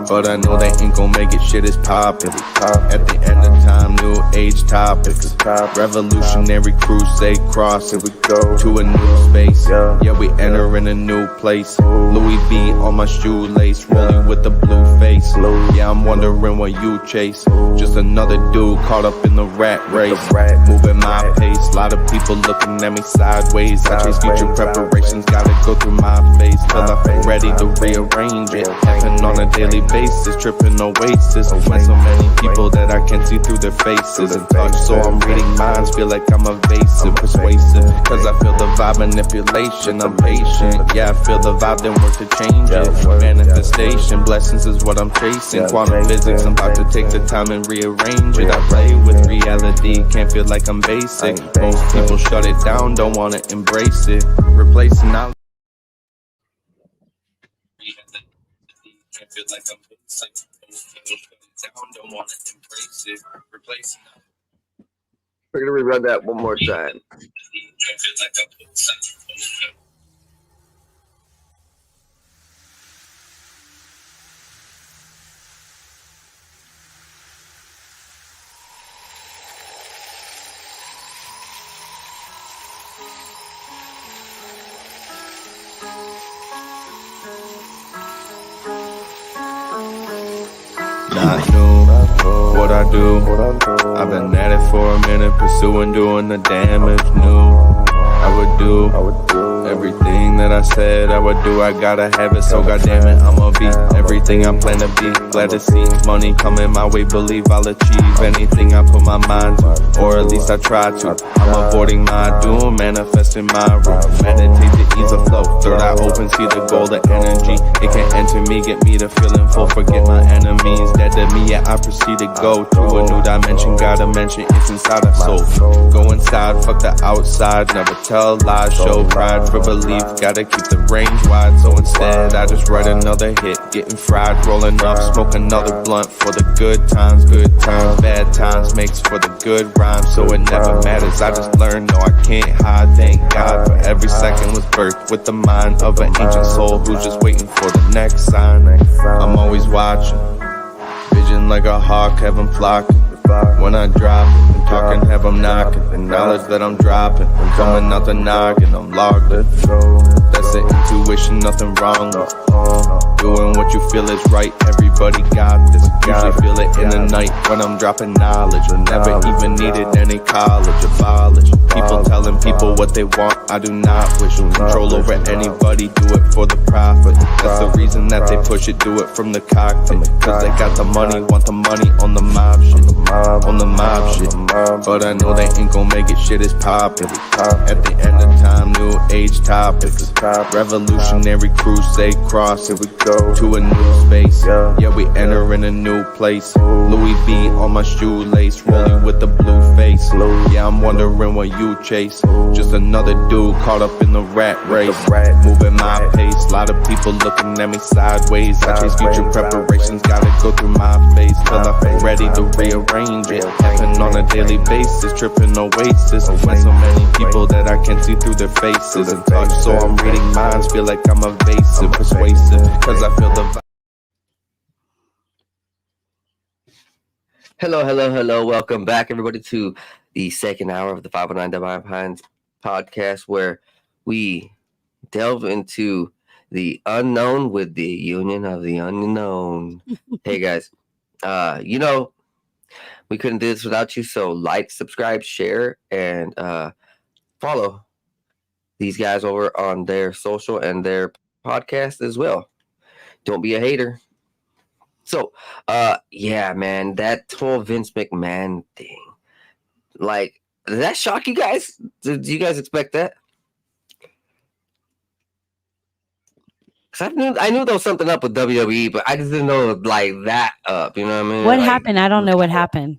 But I know they ain't gon' make it. Shit is poppin'. At the end of time, new age topics. Revolutionary crusade cross. Here we go to a new space. Yeah, we enter in a new place. Louis V on my shoelace, rolling with the blue face. Yeah, I'm wondering what you chase. Just another dude caught up in the rat race. Moving my pace, lot of people looking at me sideways. I chase future preparations, gotta go through my face till I feel ready to rearrange it. Happen on a daily basis, tripping oasis. When so many people that I can see through their faces and touch, so I'm reading minds, feel like I'm evasive, persuasive. Cause I feel the vibe, manipulation, I'm patient. Yeah, I feel the vibe, then work to change it. Manifestation, blessings is what I'm chasing. Quantum physics, I'm about to take the time and rearrange it. I play with reality, can't feel like I'm basic. Most people shut it down, don't wanna embrace it. Replacing knowledge. Can't feel like I'm basic. Most people shut it down, don't wanna embrace it. Replacing knowledge. We're gonna rerun that one more time. Not new, what I do. I've been at it for a minute, pursuing, doing the damage. New, I would do everything that I said I would do. I gotta have it, so goddamn it, I'ma be everything I plan to be. Glad to see money coming my way, believe I'll achieve anything I put my mind to, or at least I try to. I'm avoiding my doom, manifesting my room. Meditate to ease the flow. Third eye open, see the golden energy. It can enter me, get me to feeling full. Forget my enemies, dead to me, yeah, I proceed to go to a new dimension. Gotta mention it's inside of soul. Go inside, fuck the outside. Never tell lies, show pride for belief. gotta keep the range wide. So instead, I just write another hit, getting fried, rolling up, smoke another blunt for the good times, bad times makes for the good rhymes. So it never matters, I just learned, no, I can't hide. Thank God for every second was birthed with the mind of an ancient soul who's just waiting for the next sign. I'm always watching, vision like a hawk, have 'em flocking. When I drop it, I'm talking, have 'em knocking. The knowledge that I'm dropping, I'm coming out the noggin, I'm logged in. That's the intuition, nothing wrong with doing what you feel is right. Everybody got this. Usually feel it in the night when I'm dropping knowledge. Never even needed any college, abolish. People telling people what they want, I do not wish control over anybody, do it for the profit. That's the reason that they push it, do it from the cockpit. Cause they got the money, want the money on the mob shit. On the mob shit. But I know they ain't gon' make it, shit is poppin'. At the end of time, new age topics. Revolutionary crusade cross, here we go to a new space. Yeah, we enter in a new place. Louis V on my shoelace, rolling with the blue face. Yeah, I'm wondering what you chase. Just another dude caught up in the rat race. Moving my pace, lot of people looking at me sideways. I chase future preparations, gotta go through my phase till I feel ready to rearrange it. Happen on a daily basis, tripping oasis. When so many people that I can see through their faces and touch, so I'm reading minds, feel like I'm evasive, persuasive, cause I feel the vibe. Hello. Welcome back, everybody, to the second hour of the 509 Divine Pines podcast, where we delve into the unknown with the union of the unknown. Hey, guys, we couldn't do this without you, so like, subscribe, share, and follow these guys over on their social and their podcast as well. Don't be a hater. So, yeah, man, that whole Vince McMahon thing, like, did that shock you guys? Did you guys expect that? Cause I knew there was something up with WWE, but I just didn't know it was like that up. You know what I mean? What Like, happened? I don't know what happened.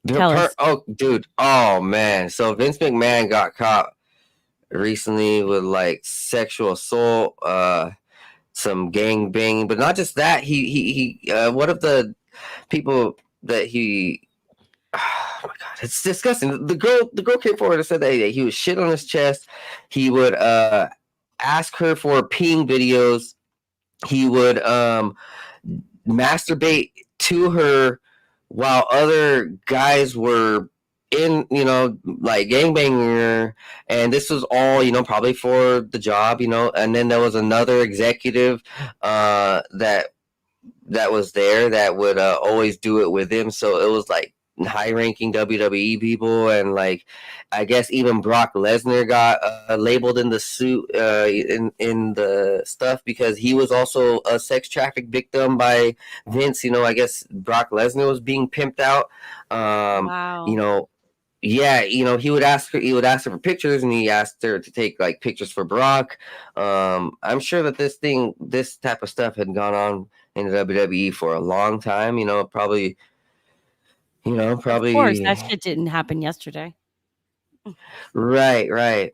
Tell us. Oh, dude. Oh, man. So Vince McMahon got caught recently with like sexual assault, some gang banging, but not just that. He one of the people that he, oh my god, it's disgusting. The girl came forward and said that he would shit on his chest. He would ask her for peeing videos. He would masturbate to her while other guys were in, like gangbanging her, and this was all, probably for the job, and then there was another executive that was there that would always do it with him. So it was like high-ranking WWE people, and like I guess even Brock Lesnar got labeled in the suit in the stuff because he was also a sex traffic victim by Vince. I guess Brock Lesnar was being pimped out. Wow. Yeah, he would ask her for pictures, and he asked her to take like pictures for Brock. I'm sure that this type of stuff had gone on in the WWE for a long time. Probably. Of course, that shit didn't happen yesterday. Right.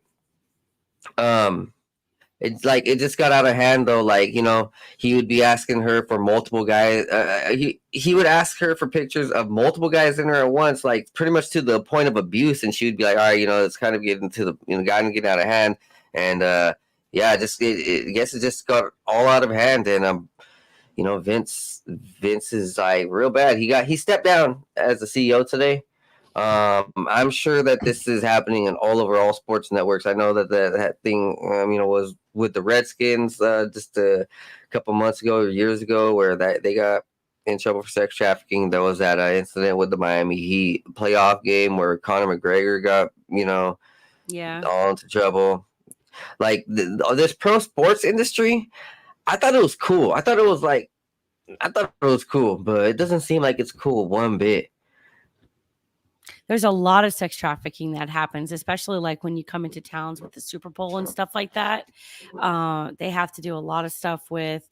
It's like it just got out of hand though. Like, he would be asking her for multiple guys. He would ask her for pictures of multiple guys in her at once, like pretty much to the point of abuse. And she would be like, all right, it's kind of getting to the, getting out of hand. And yeah, I guess it just got all out of hand. And Vince is like real bad. He stepped down as the CEO today. I'm sure that this is happening in all sports networks. I know that thing, was with the Redskins just a couple months ago or years ago, where they got in trouble for sex trafficking. There was that incident with the Miami Heat playoff game where Conor McGregor got, all into trouble. Like this pro sports industry, I thought it was cool. I thought it was cool, but it doesn't seem like it's cool one bit. There's a lot of sex trafficking that happens, especially like when you come into towns with the Super Bowl and stuff like that. They have to do a lot of stuff with,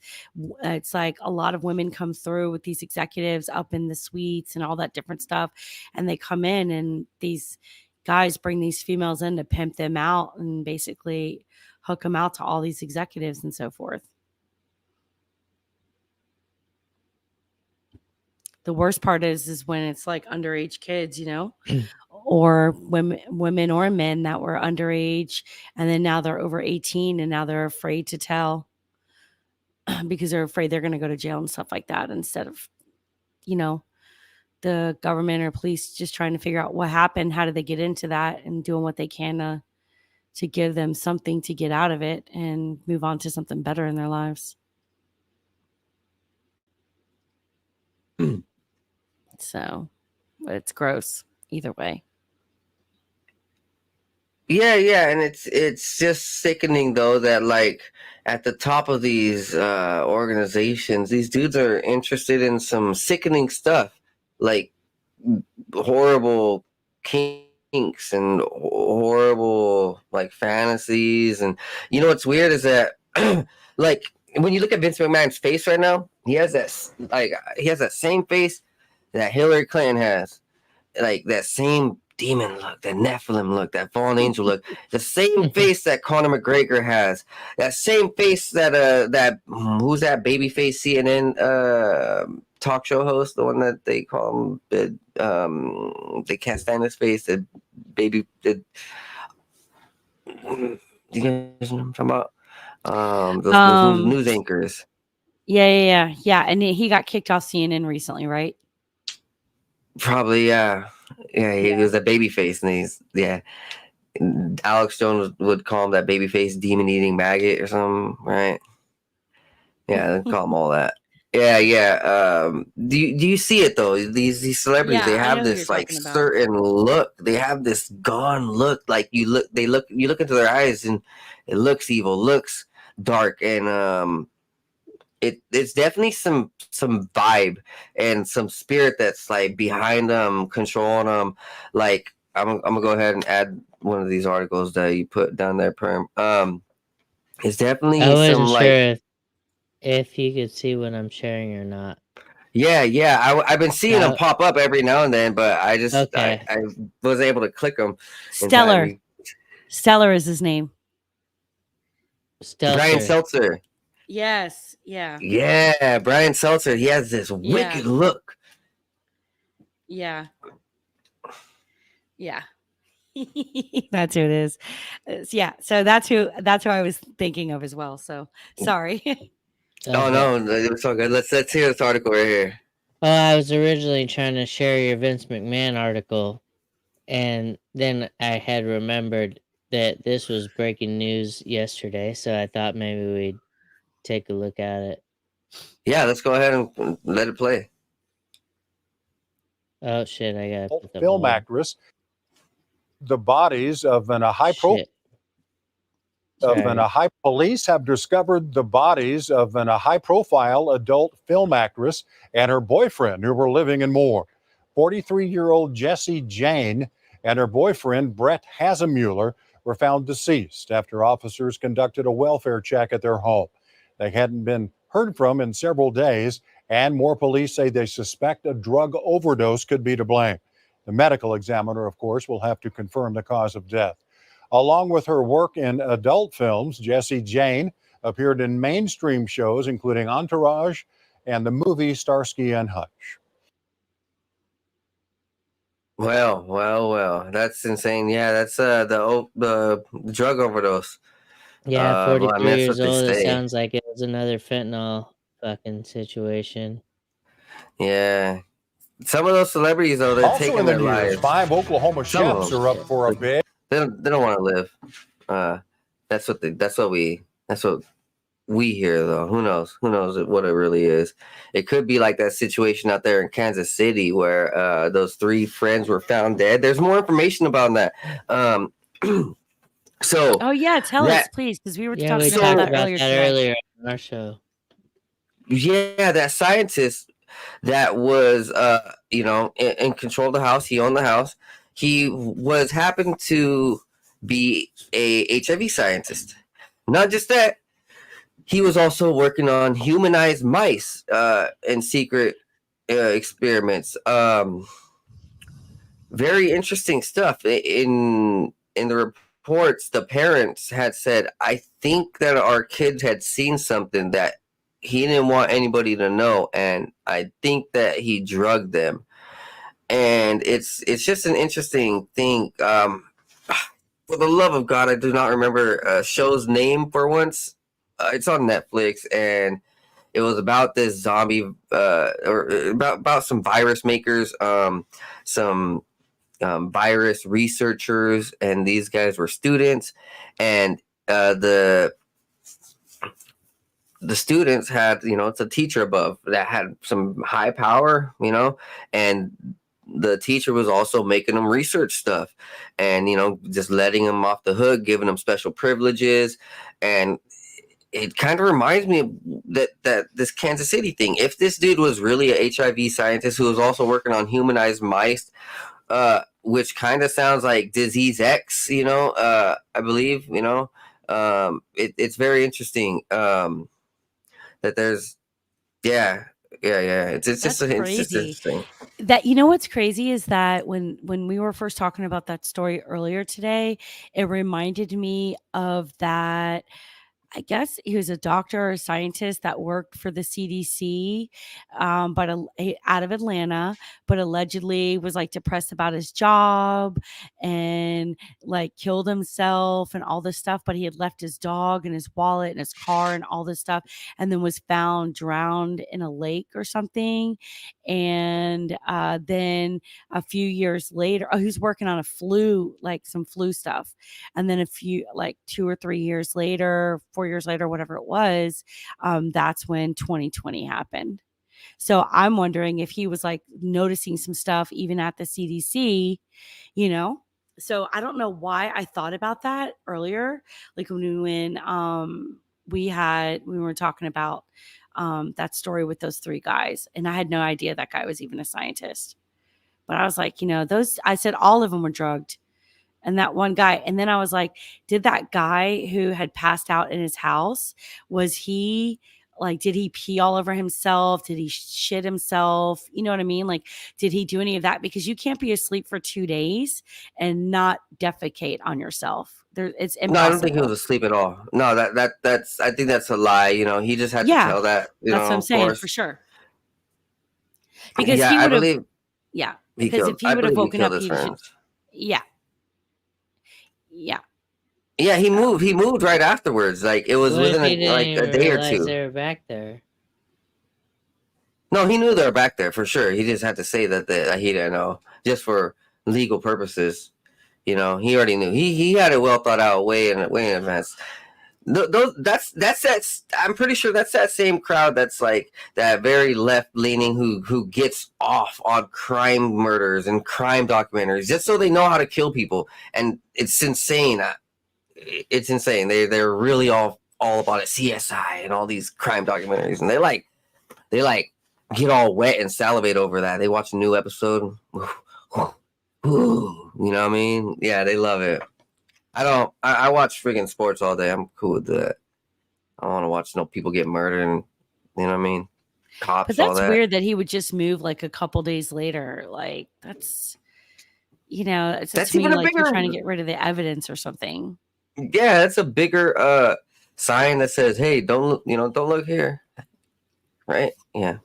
it's like a lot of women come through with these executives up in the suites and all that different stuff. And they come in and these guys bring these females in to pimp them out and basically hook them out to all these executives and so forth. The worst part is when it's like underage kids, or women or men that were underage, and then now they're over 18 and now they're afraid to tell because they're afraid they're going to go to jail and stuff like that, instead of, the government or police just trying to figure out what happened, how did they get into that, and doing what they can to give them something to get out of it and move on to something better in their lives. So, but it's gross either way. Yeah, and it's just sickening though that like at the top of these organizations, these dudes are interested in some sickening stuff, like horrible kinks and horrible like fantasies. And what's weird is that like when you look at Vince McMahon's face right now, he has that same face that Hillary Clinton has, like that same demon look, that Nephilim look, that fallen angel look, the same face that Conor McGregor has, that same face that who's that babyface CNN talk show host, the one that they call him, they can't stand his face, you guys know what I'm talking about? Those news anchors. Yeah. And he got kicked off CNN recently, right? Probably, yeah. He was a baby face, and Alex Jones would call him that baby face demon eating maggot or something, right? Yeah, they call him all that. Yeah. Do you see it though? These celebrities, they have this like certain look. They have this gone look. Like you look into their eyes and it looks evil, looks dark, and it's definitely some vibe and some spirit that's like behind them, controlling them. Like I'm gonna go ahead and add one of these articles that you put down there, Perm. It's definitely I wasn't some sure if you could see what I'm sharing or not. Yeah. I've been seeing them pop up every now and then, but I just okay. I was able to click them. Stellar is his name. Brian Seltzer. Yes. Yeah. Yeah, Brian Seltzer. He has this wicked look. Yeah. That's who it is. Yeah. So that's who I was thinking of as well. So sorry. Oh no, it's all good. Let's hear this article right here. Oh, I was originally trying to share your Vince McMahon article, and then I had remembered that this was breaking news yesterday, so I thought maybe we'd take a look at it. Yeah, let's go ahead and let it play. Oh shit! I got to put the film actress. The bodies of police have discovered the bodies of a high-profile adult film actress and her boyfriend who were living in Moore. 43-year-old Jessie Jane and her boyfriend Brett Hasemuller were found deceased after officers conducted a welfare check at their home. They hadn't been heard from in several days, and more police say they suspect a drug overdose could be to blame. The medical examiner, of course, will have to confirm the cause of death. Along with her work in adult films, Jessie Jane appeared in mainstream shows, including Entourage and the movie Starsky and Hutch. Well. That's insane. Yeah, that's the drug overdose. Yeah, 43 years old. It sounds like it was another fentanyl fucking situation. Yeah. Some of those celebrities, though, they're taking their lives. 5 Oklahoma chefs are up for a bid. They don't want to live. That's what we hear, though. Who knows what it really is? It could be like that situation out there in Kansas City where those 3 friends were found dead. There's more information about that. So, tell us, please, because we were talking about that earlier on our show. Yeah, that scientist that was, in control of the house. He owned the house. He happened to be a HIV scientist. Not just that, he was also working on humanized mice in secret experiments. Very interesting stuff. In the reports, the parents had said, I think that our kids had seen something that he didn't want anybody to know, and I think that he drugged them. And it's just an interesting thing. For the love of God, I do not remember show's name for once. It's on Netflix, and it was about this zombie, or about some virus makers, some virus researchers, and these guys were students, and the students had, it's a teacher above that had some high power, and the teacher was also making them research stuff, and just letting them off the hook, giving them special privileges. And it kind of reminds me of that this Kansas City thing. If this dude was really a HIV scientist who was also working on humanized mice, which kind of sounds like Disease X, I believe, it's very interesting that there's, yeah. It's just interesting. That, what's crazy is that when we were first talking about that story earlier today, it reminded me of that. I guess he was a doctor or a scientist that worked for the CDC, but out of Atlanta, but allegedly was like depressed about his job and like killed himself and all this stuff. But he had left his dog and his wallet and his car and all this stuff, and then was found drowned in a lake or something. And then a few years later, he was working on some flu stuff. And then like 2 or 3 years later, 4 years later, whatever it was, that's when 2020 happened. So I'm wondering if he was like noticing some stuff even at the CDC, So I don't know why I thought about that earlier, like when we were talking about that story with those 3 guys, and I had no idea that guy was even a scientist. But I was like, I said all of them were drugged. And that one guy. And then I was like, did that guy who had passed out in his house, did he pee all over himself? Did he shit himself? You know what I mean? Like, did he do any of that? Because you can't be asleep for 2 days and not defecate on yourself. It's impossible. No, I don't think he was asleep at all. No, that's I think that's a lie. He just had to tell that. That's what I'm saying, for sure. Because he would have, because if he would have woken up, yeah. Yeah, he moved right afterwards. Like, it was within a day or two. They were back there. No, he knew they were back there for sure. He just had to say that he didn't know, just for legal purposes. He already knew. He had it well thought out way in advance. That's I'm pretty sure that's that same crowd that's like that very left leaning who gets off on crime murders and crime documentaries just so they know how to kill people. And it's insane. It's insane. They're really all about it. CSI and all these crime documentaries, and they like get all wet and salivate over that. They watch a new episode. Ooh, you know what I mean? Yeah, they love it. I watch freaking sports all day. I'm cool with that. I don't want to watch no people get murdered and, you know what I mean? Cops. But that's weird that he would just move like a couple days later. Like, that's that's even like bigger, you're trying to get rid of the evidence or something. Yeah, that's a bigger sign that says, "Hey, don't look here." Right? Yeah.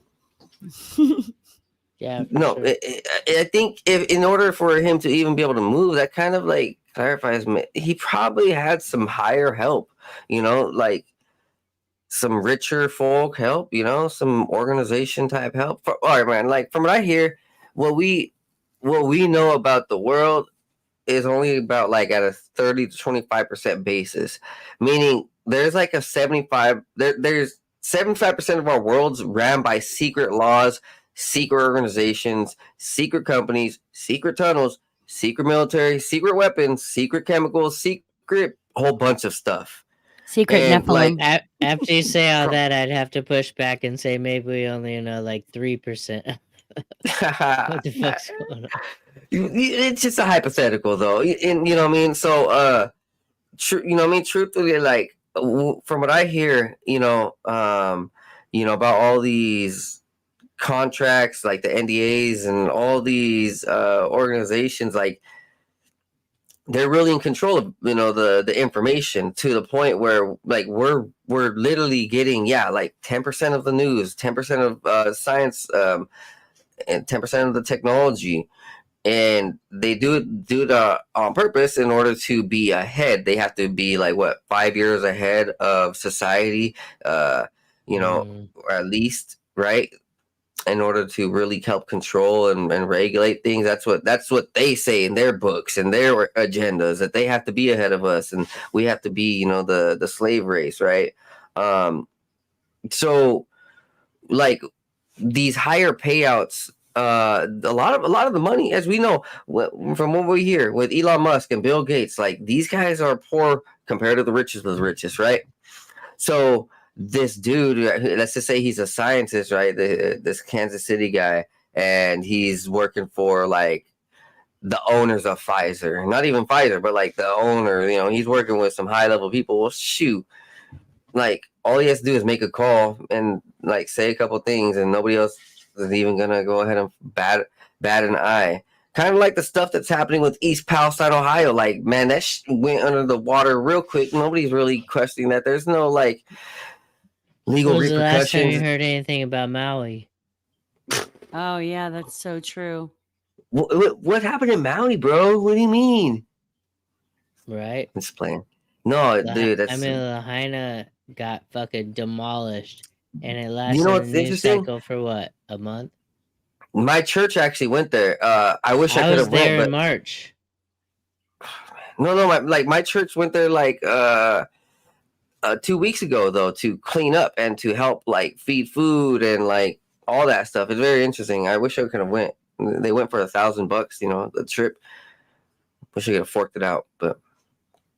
Yeah. No, sure. I think if in order for him to even be able to move, that kind of like clarifies he probably had some higher help, like some richer folk help, some organization type help. All right, man. Like, from what I hear, what we know about the world is only about like at a 30 to 25% basis, meaning there's like a 75. There's 75% of our world's ran by secret laws, secret organizations, secret companies, secret tunnels, secret military, secret weapons, secret chemicals, secret whole bunch of stuff. Secret Nephilim. Like, after you say all that, I'd have to push back and say maybe we only know like 3%. What the fuck's going on? It's just a hypothetical, though, and you know what I mean. So, truthfully, like, from what I hear, about all these contracts, like the NDAs and all these organizations, like, they're really in control of the information, to the point where like we're literally getting like 10% of the news, 10% of science, and 10% of the technology, and they do it on purpose in order to be ahead. They have to be like what, 5 years ahead of society, or at least, right, in order to really help control and regulate things. That's what they say in their books and their agendas, that they have to be ahead of us and we have to be the slave race, right? So like these higher payouts, a lot of the money, as we know from what we hear with Elon Musk and Bill Gates, like these guys are poor compared to the richest of the richest, right? So this dude, let's just say he's a scientist, right? This Kansas City guy, and he's working for like the owners of Pfizer, not even Pfizer, but like the owner. He's working with some high level people. Well, shoot, like all he has to do is make a call and like say a couple things, and nobody else is even gonna go ahead and bat an eye. Kind of like the stuff that's happening with East Palestine, Ohio. Like, man, that went under the water real quick. Nobody's really questioning that. There's no like legal When was the last time you repercussions. heard anything about Maui? Oh yeah, that's so true. What happened in Maui, bro? What do you mean? Right? I'm just playing. No, dude, that's. Lahaina got fucking demolished, and it lasted You know a what's news interesting? cycle for what, a month? My church actually went there. I wish I could was have there went, in but March. no, my church went there like 2 weeks ago though, to clean up and to help like feed food and like all that stuff. It's very interesting. I wish I could have went. They went for $1,000, the trip. Wish I could have forked it out, but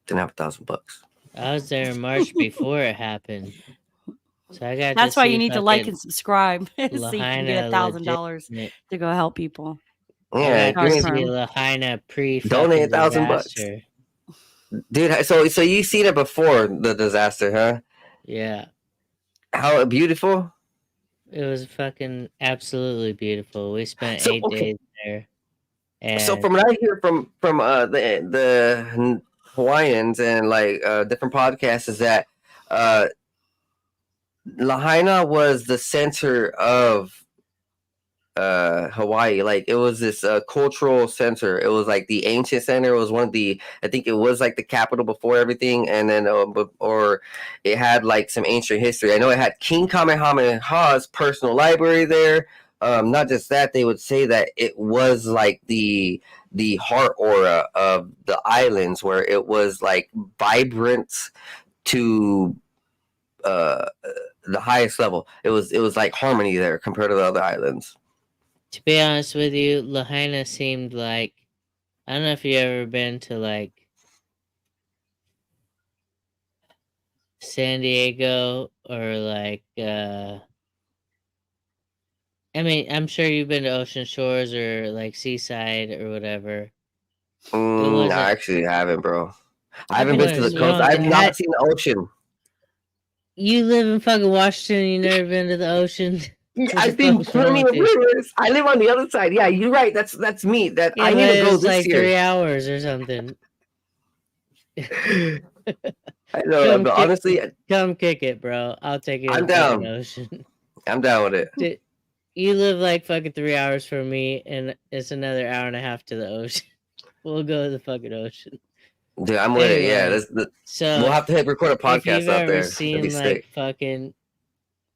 didn't have $1,000. I was there in March before it happened. So I got That's to why see you need to like fucking and subscribe so you can get Lahaina $1,000 legit. to go help people. Yeah, I got to give see me Lahaina pre donate fucking $1,000, disaster. dude. So you seen it before the disaster, huh? Yeah. How beautiful. It was fucking absolutely beautiful. We spent So 8 days there. So And from what I hear from the Hawaiians and like different podcasts, is that Lahaina was the center of Hawaii. Like it was this cultural center. It was like the ancient center. It was one of the, I think it was like the capital before everything, and then or it had like some ancient history. I know it had King Kamehameha's personal library there. Not just that, they would say that it was like the heart aura of the islands, where it was like vibrant to the highest level. It was like harmony there compared to the other islands. to be honest with you, Lahaina seemed like, I don't know if you ever been to like San Diego or like I mean, I'm sure you've been to Ocean Shores or like Seaside or whatever. I actually haven't, bro. I haven't been to the coast. wrong? I've not seen the ocean. You live in fucking Washington. You never been to the ocean. I've been plenty of rivers. I live on the other side. Yeah, you're right. That's me. That Yeah, I need to go it's this like year. 3 hours or something. I know, but honestly, come kick it, bro. I'll take you. I'm to the fucking down. Ocean. I'm down with it. Dude, you live like fucking 3 hours from me, and it's another hour and a half to the ocean. We'll go to the fucking ocean. Dude, I'm with it. Yeah, so we'll have to record a podcast if you've out ever there. seen like sick. fucking,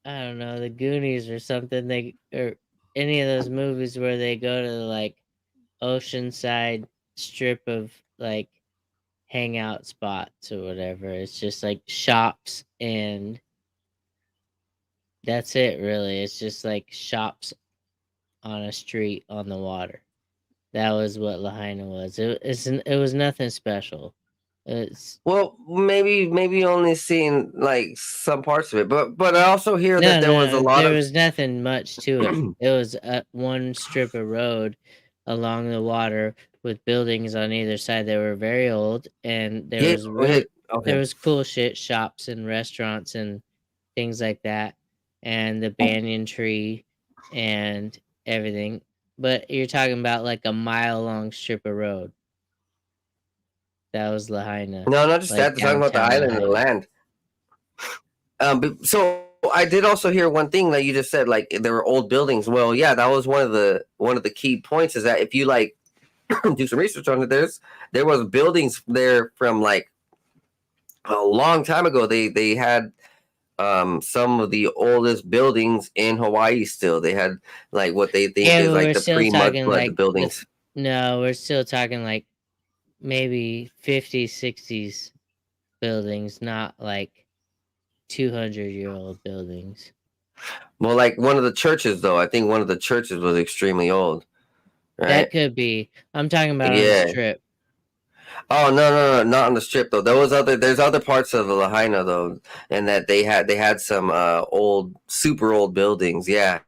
I don't know, the Goonies or something, or any of those movies where they go to like oceanside strip of like hangout spots or whatever. It's just like shops and that's it, really. It's just like shops on a street on the water. That was what Lahaina was. It was nothing special. Well, maybe only seen like some parts of it, but I also hear that there was a lot there of. was nothing much to it. It was one strip of road along the water with buildings on either side that were very old, and there was cool shit, shops and restaurants and things like that, and the banyan tree and everything. But you're talking about like a mile long strip of road. That was Lahaina. No, not just Like that. They're talking about the downtown island and the Lahaina. land. So I did also hear one thing that you just said, like there were old buildings. Well, yeah, that was one of the key points. Is that if you like do some research on it, there was buildings there from like a long time ago. They had some of the oldest buildings in Hawaii still. They had like what they think Yeah, is but like we're the still pre-mud talking flood like buildings. no, we're still talking like maybe 50s, 60s buildings, not like 200-year-old buildings. Well, like one of the churches though. I think one of the churches was extremely old. Right? That could be. I'm talking about on the Yeah. strip. Oh no, not on the strip though. There's other parts of the Lahaina though, and that they had some old, super old buildings. Yeah,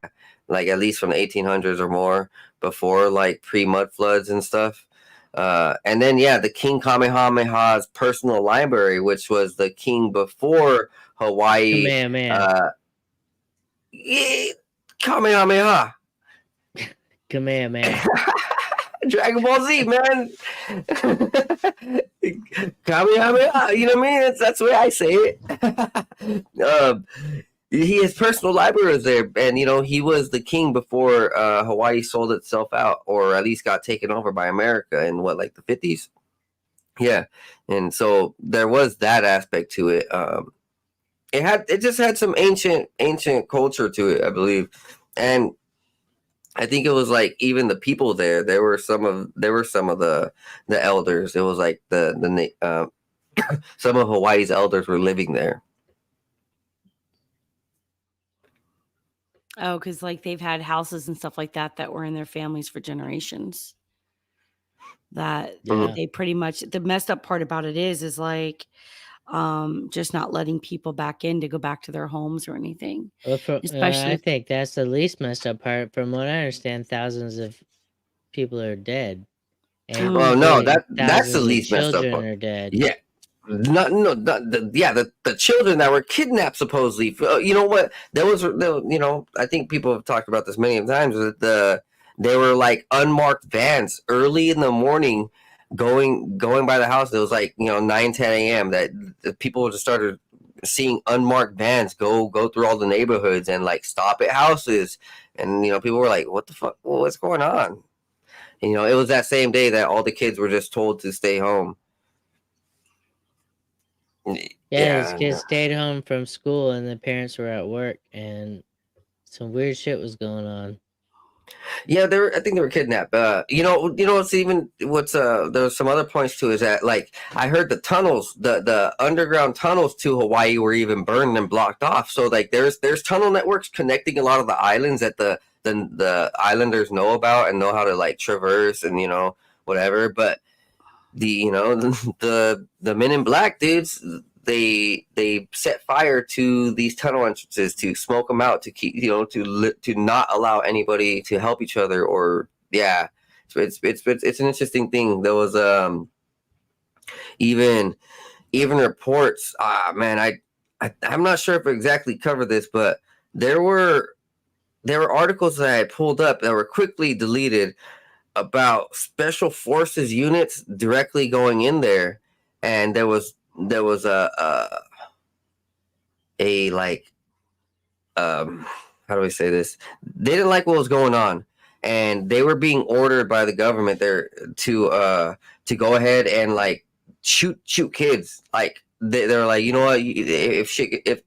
like at least from the 1800s or more, before like pre-mud floods and stuff. And then yeah, the King Kamehameha's personal library, which was the king before Hawaii. Kamehameha. Yeah, Kamehameha. Kamehameha. Dragon Ball Z, man. Kamehameha, you know what I mean? That's the way I say it. His personal library was there, and you know he was the king before Hawaii sold itself out, or at least got taken over by America in what, like the 50s. Yeah, and so there was that aspect to it. It just had some ancient culture to it, I believe, and I think it was like even the people there. There were some of the elders. It was like some of Hawaii's elders were living there. Oh, because like they've had houses and stuff like that were in their families for generations. That Yeah. they pretty much, the messed up part about it is like just not letting people back in to go back to their homes or anything. Well, Especially I if- think that's the least messed up part. From what I understand, thousands of people are dead, and Oh no, including that's the thousands of least messed up children part. are dead. Yeah, the children that were kidnapped supposedly. You know what? I think people have talked about this many times. That there were like unmarked vans early in the morning going by the house. It was like 9, 10 a.m. that the people just started seeing unmarked vans go through all the neighborhoods and like stop at houses, and people were like, "What the fuck? Well, what's going on?" And, it was that same day that all the kids were just told to stay home. Yeah, these kids stayed home from school, and the parents were at work, and some weird shit was going on. Yeah, I think they were kidnapped. There's some other points too. Is that like I heard the tunnels, the underground tunnels to Hawaii were even burned and blocked off. So like there's tunnel networks connecting a lot of the islands that the islanders know about and know how to like traverse and whatever. But the Men in Black dudes, they set fire to these tunnel entrances to smoke them out, to keep to not allow anybody to help each other, or so it's an interesting thing. There was even reports, man, I'm not sure if I exactly covered this, but there were articles that I pulled up that were quickly deleted about special forces units directly going in there, and there was a like how do we say this? They didn't like what was going on, and they were being ordered by the government there to go ahead and like shoot kids. Like they're like, you know what? If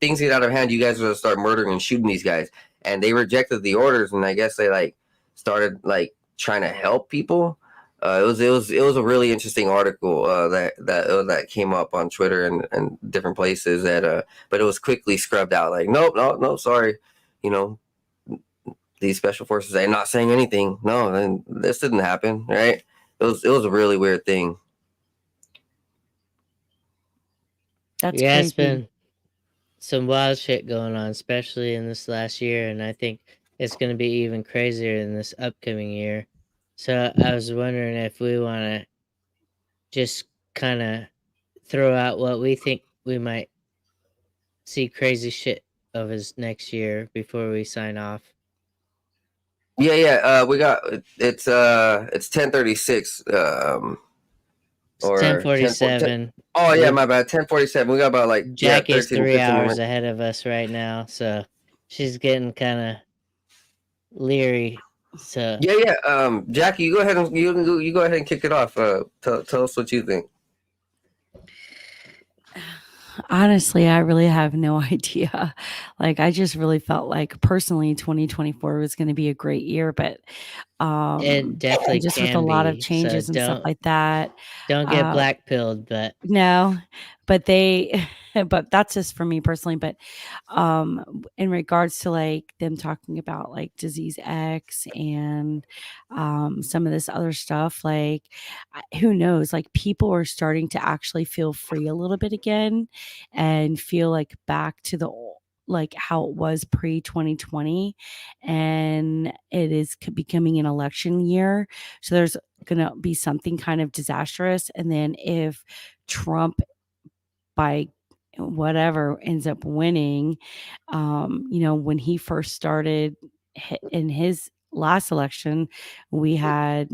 things get out of hand, you guys are gonna start murdering and shooting these guys. And they rejected the orders, and I guess they like started like trying to help people. It was a really interesting article that came up on Twitter and different places but it was quickly scrubbed out. Like, nope, sorry, these special forces, they're not saying anything. No, then this didn't happen, right? It was a really weird thing. That's crazy. crazy. It's been some wild shit going on, especially in this last year, and I think it's going to be even crazier in this upcoming year. So I was wondering if we want to just kind of throw out what we think we might see crazy shit of his next year before we sign off. Yeah. We got it's 10:36. or 10:47. Oh yeah, my bad. 10:47. We got about like Jackie's 13 to 3 15 hours minutes. ahead of us right now, so she's getting kind of leery. So Yeah. Jackie, you go ahead and you go ahead and kick it off. Tell us what you think. Honestly, I really have no idea. Like, I just really felt like personally 2024 was going to be a great year, but it definitely just with a can lot of be. So changes and stuff like that. don't get Uh, black pilled, but no, but but that's just for me personally. But in regards to like them talking about like disease X and some of this other stuff, like who knows, like people are starting to actually feel free a little bit again and feel like back to the like how it was pre 2020, and it is becoming an election year, so there's gonna be something kind of disastrous, and then if Trump by whatever ends up winning, when he first started in his last election, we had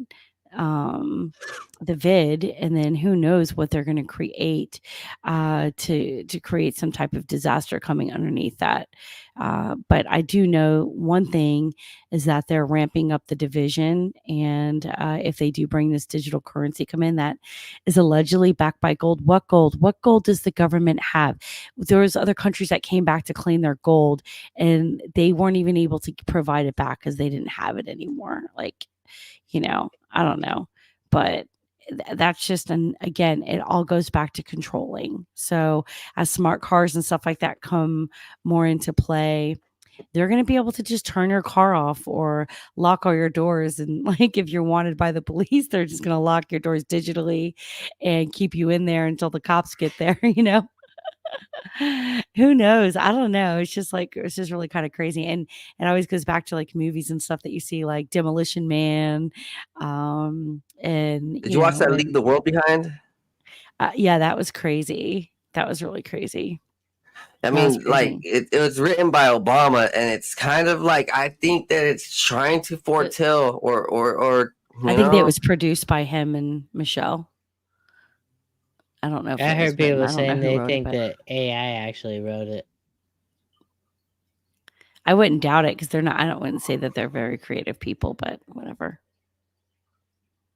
the vid, and then who knows what they're going to create to create some type of disaster coming underneath that. But I do know one thing is that they're ramping up the division, and if they do bring this digital currency come in that is allegedly backed by gold. What gold? What gold does the government have? There was other countries that came back to claim their gold, and they weren't even able to provide it back because they didn't have it anymore. Like, I don't know, but that's just again, it all goes back to controlling. So as smart cars and stuff like that come more into play, they're going to be able to just turn your car off or lock all your doors. And like, if you're wanted by the police, they're just going to lock your doors digitally and keep you in there until the cops get there, Who knows? I don't know. It's just like, it's just really kind of crazy. And it always goes back to like movies and stuff that you see, like Demolition Man. And Did you watch that Leave the World Behind? Yeah, that was crazy. That was really crazy. I mean, like it was written by Obama, and it's kind of like I think that it's trying to foretell, or I think that it was produced by him and Michelle. I don't know if I heard people saying they think that AI actually wrote it. I wouldn't doubt it because they're not. I wouldn't say that they're very creative people, but whatever.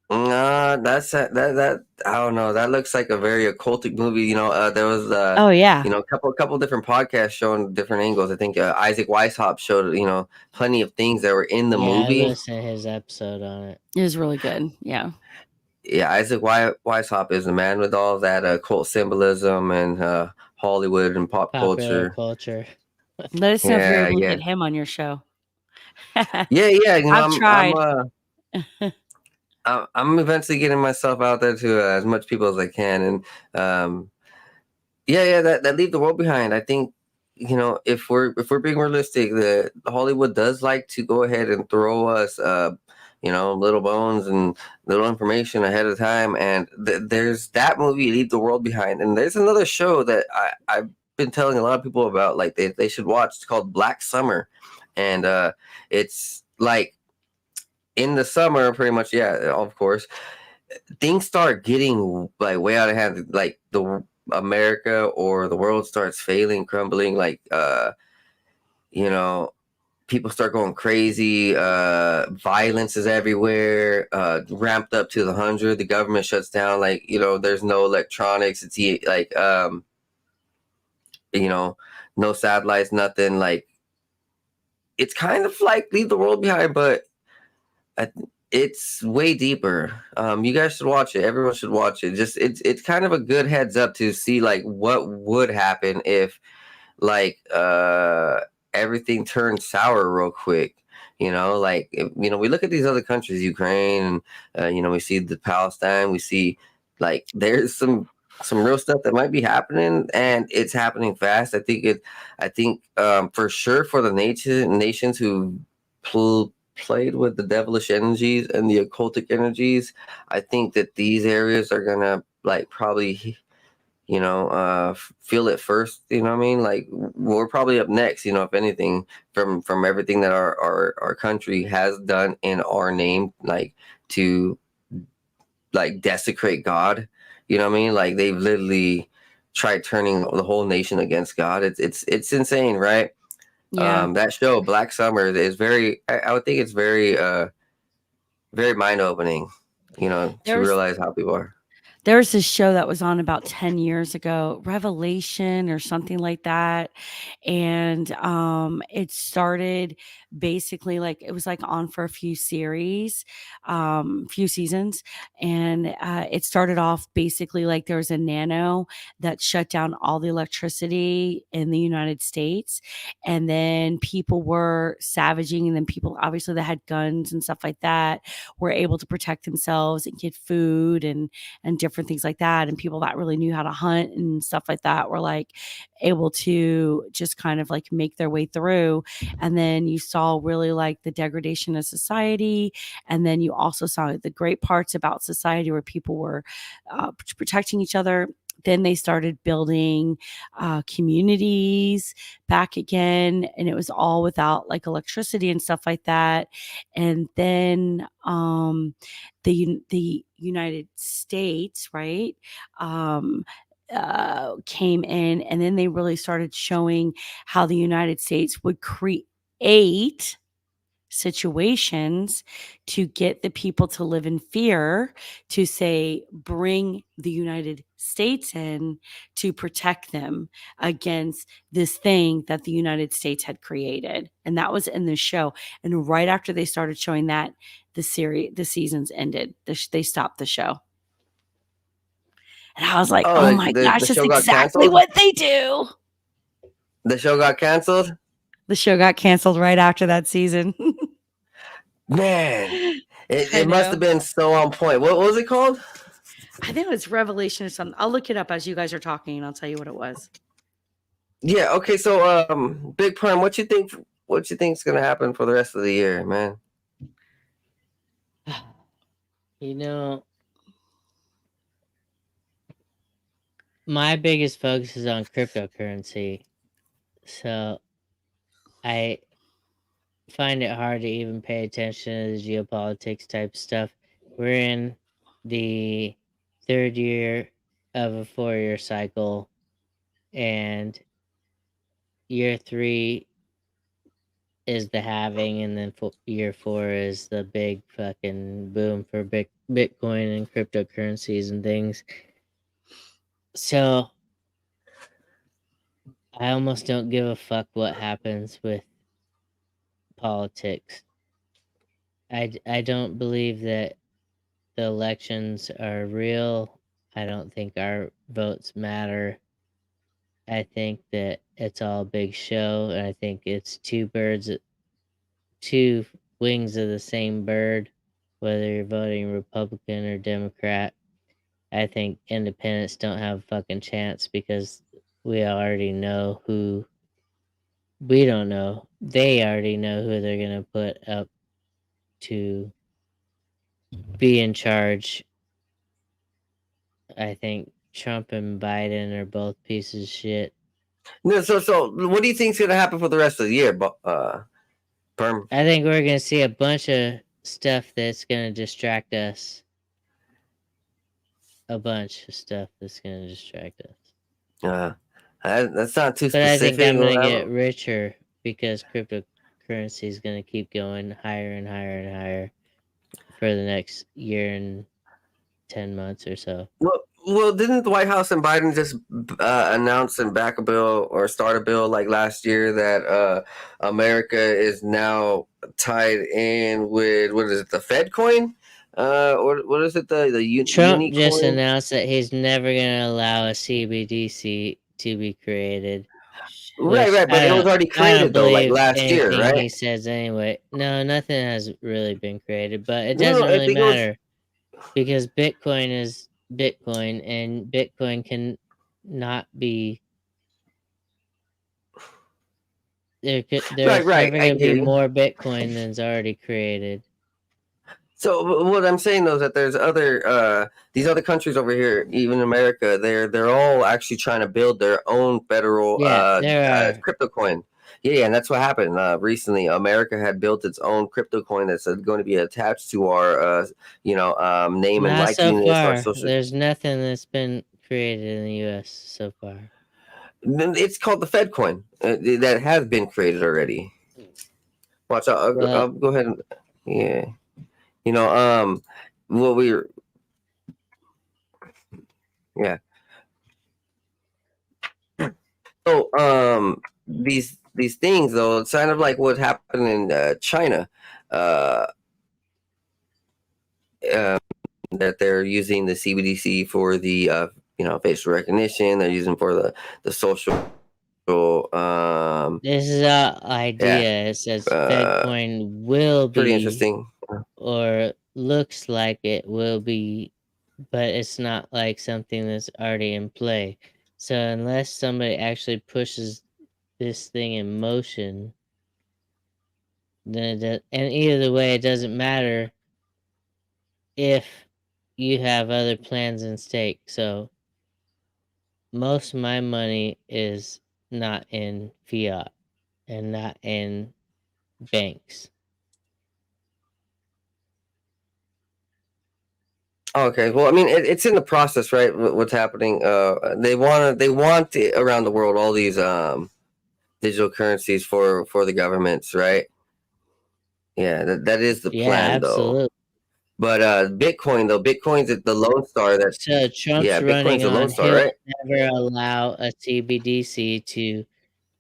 That's that I don't know. That looks like a very occultic movie. There was oh yeah, a couple different podcasts showing different angles. I think Isaac Weishaupt showed plenty of things that were in the movie. I listened to his episode on it. It was really good. Yeah. Yeah, Isaac Weishaupt is the man with all that occult symbolism and Hollywood and pop culture. Let us know if you're able to get him on your show. Yeah. I've tried. I'm eventually getting myself out there to as much people as I can, and that Leave the World Behind. I think if we're being realistic, the Hollywood does like to go ahead and throw us little bones and little information ahead of time, and there's that movie Leave the World Behind, and there's another show that I've been telling a lot of people about, like they should watch. It's called Black Summer, and it's like in the summer, pretty much, of course, things start getting like way out of hand. Like the America or the world starts failing, crumbling. Like people start going crazy. Violence is everywhere. Ramped up to the 100. The government shuts down. Like there's no electronics. It's like no satellites, nothing. Like it's kind of like Leave the World Behind, but it's way deeper. You guys should watch it. Everyone should watch it. Just it's kind of a good heads up to see like what would happen if like everything turned sour real quick. We look at these other countries, Ukraine, and we see the Palestine. We see like there's some real stuff that might be happening, and it's happening fast. I think for sure for the nations who played with the devilish energies and the occultic energies, I think that these areas are gonna like probably feel it first. You know what I mean? Like we're probably up next, if anything, from everything that our country has done in our name, like to like desecrate God. You know what I mean? Like they've literally tried turning the whole nation against God. It's insane, right? Yeah. That show Black Summer is very. I would think it's very very mind opening. You know, to There's realize how people are. There was this show that was on about 10 years ago, Revelation or something like that. And it started basically like it was like on for a few few seasons. And it started off basically like there was a nano that shut down all the electricity in the United States. And then people were savaging, and then people obviously that had guns and stuff like that were able to protect themselves and get food and different things like that. And people that really knew how to hunt and stuff like that were like able to just kind of like make their way through. And then you saw really like the degradation of society. And then you also saw the great parts about society where people were protecting each other. Then they started building communities back again, and it was all without like electricity and stuff like that. And then the United States, right, came in, and then they really started showing how the United States would create situations to get the people to live in fear, to say bring the United States in to protect them against this thing that the United States had created. And that was in the show. And right after they started showing that, the seasons ended. They stopped the show. And I was like, oh my gosh, the that's show got exactly canceled? what they do. The show got canceled? The show got canceled right after that season. Man, I it must know. have been so on point. What was it called? I think it was Revelation or something. I'll look it up as you guys are talking, and I'll tell you what it was. Yeah. Okay. So, Big Perm, what you think? What you think's gonna happen for the rest of the year, man? You know, my biggest focus is on cryptocurrency. So I find it hard to even pay attention to the geopolitics type stuff. We're in the third year of a 4-year cycle, and year 3 is the halving, and then year 4 is the big fucking boom for Bitcoin and cryptocurrencies and things. So I almost don't give a fuck what happens with politics. I don't believe that the elections are real. I don't think our votes matter. I think that it's all a big show, and I think it's two wings of the same bird, whether you're voting Republican or Democrat. I think independents don't have a fucking chance because we already know who. We don't know. They already know who they're going to put up to be in charge. I think Trump and Biden are both pieces of shit. No. So, what do you think's gonna happen for the rest of the year, Perm? I think we're going to see a bunch of stuff that's going to distract us. A bunch of stuff that's going to distract us. That's not too But I specific. think I'm going to get richer because cryptocurrency is going to keep going higher and higher and higher for the next year and 10 months or so. Well, didn't the White House and Biden just announce and back a bill or start a bill like last year that America is now tied in with, what is it, the Fed coin? Or what is it, the Trump just coin? announced that he's never going to allow a CBDC to be created. Right, but it was already created though, like last year, anything right? he says anyway. No, nothing has really been created, but it No, doesn't I really think it was- matter because Bitcoin is Bitcoin, and Bitcoin can not be. There's Right, never I going to hear be you. more Bitcoin than's already created. So what I'm saying though is that there's other these other countries over here, even America, they're all actually trying to build their own federal Yeah, there are. crypto coin. and that's what happened recently. America had built its own crypto coin that's going to be attached to our, name and Not so likeliness, our far. social. There's nothing that's been created in the U.S. so far. It's called the Fed coin that has been created already. Watch out! I'll go ahead and what we were, yeah. So these things though, it's kind of like what happened in China. That they're using the CBDC for the facial recognition. They're using for the social. This is an idea. Yeah, It says FedCoin will be pretty interesting. or looks like it will be, but it's not like something that's already in play. So unless somebody actually pushes this thing in motion, then and either way, it doesn't matter if you have other plans in stake. So most of my money is not in fiat and not in banks. Okay, well, I mean, it's in the process, right? What's happening? They want around the world all these digital currencies for the governments, right? Yeah, that is the plan, Absolutely. though. But Bitcoin's the Lone Star. So Trump's Bitcoin's running the Lone on Star, he'll right? never allow a CBDC to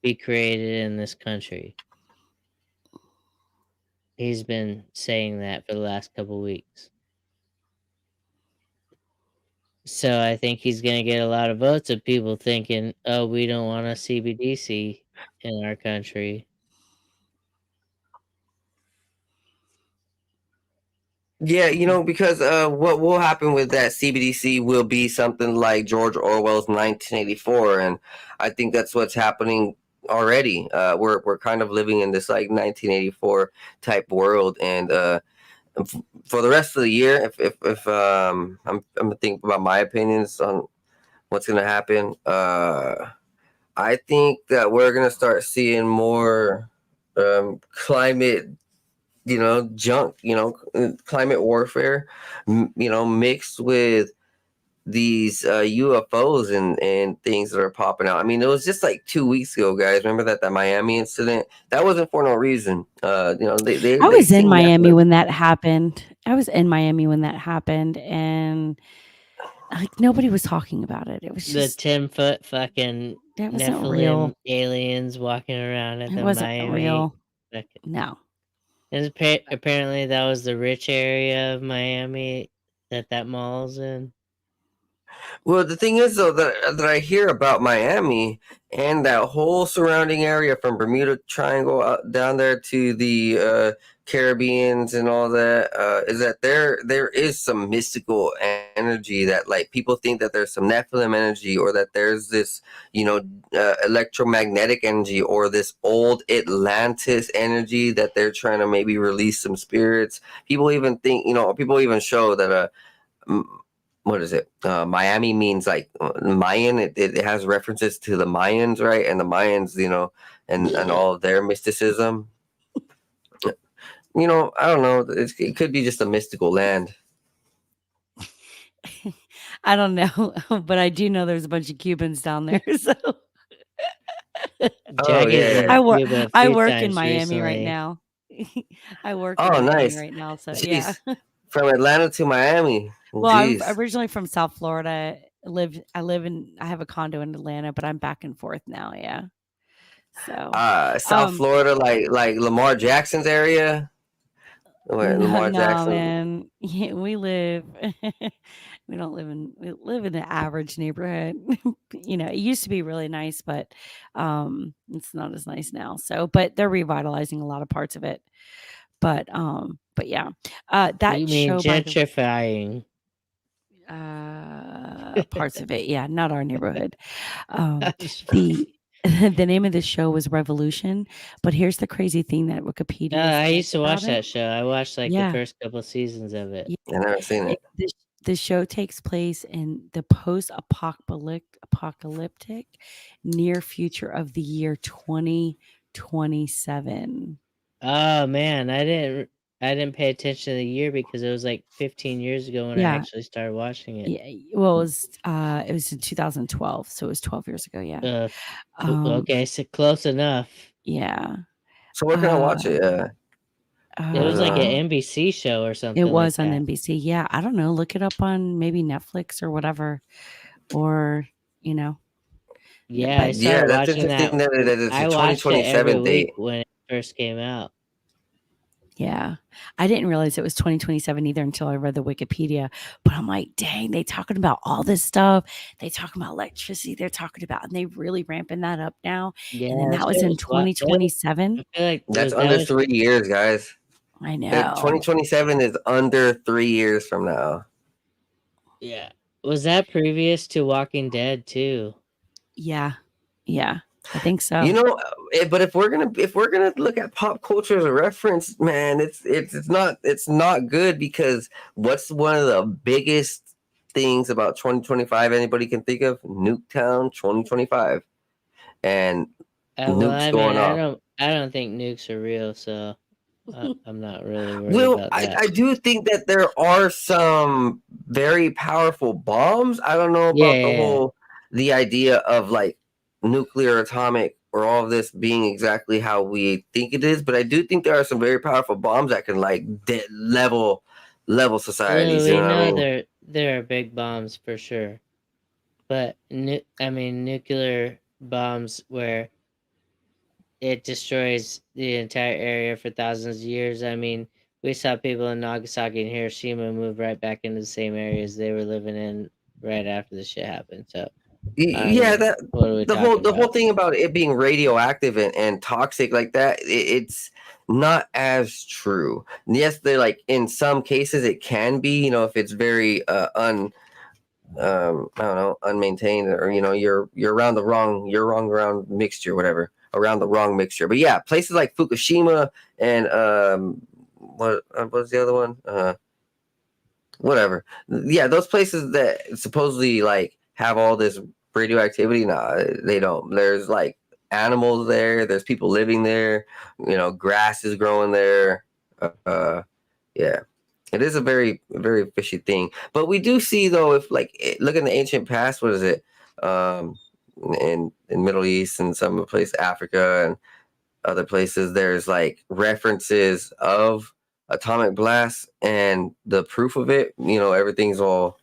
be created in this country. He's been saying that for the last couple weeks. So I think he's going to get a lot of votes of people thinking, "Oh, we don't want a CBDC in our country." Yeah, because what will happen with that CBDC will be something like George Orwell's 1984, and I think that's what's happening already. We're kind of living in this like 1984 type world, and for the rest of the year, if I'm gonna think about my opinions on what's gonna happen. I think that we're gonna start seeing more climate, junk, climate warfare, mixed with these UFOs and things that are popping out. I mean, it was just like 2 weeks ago, guys. Remember that Miami incident? That wasn't for no reason. They I was in seen Miami that. when that happened. And like nobody was talking about it. It was The just 10-foot fucking that wasn't Nephilim real. aliens walking around at It the wasn't Miami. real. No. And apparently that was the rich area of Miami that mall's in. Well, the thing is, though, that I hear about Miami and that whole surrounding area from Bermuda Triangle out down there to the Caribbeans and all that, is that there is some mystical energy that, like, people think that there's some Nephilim energy, or that there's this, electromagnetic energy, or this old Atlantis energy that they're trying to maybe release some spirits. People even think, people even show that what is it? Miami means like Mayan. It has references to the Mayans, right? And the Mayans, and all of their mysticism. I don't know. It could be just a mystical land. I don't know, but I do know there's a bunch of Cubans down there. So I work in Miami right now. I work in Miami nice. right now. So Jeez. yeah. From Atlanta to Miami. Well, I'm originally from South Florida. I have a condo in Atlanta, but I'm back and forth now. Yeah. So South Florida, like Lamar Jackson's area. Where Lamar Jackson. Man. Yeah, we live we live in an average neighborhood. It used to be really nice, but it's not as nice now. So, but they're revitalizing a lot of parts of it. But yeah. That You mean show gentrifying? Parts of it, yeah, not our neighborhood. The name of the show was Revolution, but here's the crazy thing that Wikipedia. I used to watch that show. I watched the first couple seasons of it. I've never seen it. The show takes place in the post-apocalyptic near future of the year 2020. 2027. Oh man, I didn't pay attention to the year because it was like 15 years ago when I Yeah. actually started watching it. Yeah, well, it was in 2012, so it was 12 years ago. Yeah. Okay, so close enough. Yeah. So where can I watch it? It was like Uh, an NBC show or something. It was like on that. NBC. Yeah, I don't know. Look it up on maybe Netflix or whatever, or you know. Yeah, I But yeah, started that's watching that. interesting that it's a I watched it every 2027 date. week when it first came out. yeah, I didn't realize it was 2027 either until I read the Wikipedia. But I'm like, dang, they talking about all this stuff. They talking about electricity. They're talking about, and they really ramping that up now. Yeah, And then that was shit in was wild. I 2027. feel like That's that under was 3 years, guys. I know. 2027 is under 3 years from now. yeah. Was that previous to Walking Dead too? Yeah, yeah, I think so. You know, but if we're gonna look at pop culture as a reference, man, it's not good, because what's one of the biggest things about 2025 anybody can think of? Nuketown 2025, and Well, nukes I mean, going off. I don't think nukes are real, so I'm not really worried Well, about that. I do think that there are some very powerful bombs. I don't know about the idea of like nuclear, atomic, or all of this being exactly how we think it is, but I do think there are some very powerful bombs that can like level societies. We You know what I know mean? there are big bombs for sure, but nuclear bombs where it destroys the entire area for thousands of years. I mean, we saw people in Nagasaki and Hiroshima move right back into the same areas they were living in right after the shit happened. So I don't Yeah, know. that What are we the talking whole about? thing about it being radioactive and toxic like that, it's not as true. Yes, they're like in some cases it can be, you know, if it's very I don't know, unmaintained, or you know, you're around the wrong, around mixture, whatever, around the wrong mixture. But yeah, places like Fukushima and what was the other one? Whatever. Yeah, those places that supposedly like have all this radioactivity, nah, they don't. There's like animals there. There's people living there. You know, grass is growing there. Yeah, it is a very fishy thing. But we do see though, if like look in the ancient past, what is it? In Middle East and some place Africa and other places, there's like references of atomic blasts and the proof of it. You know, everything's all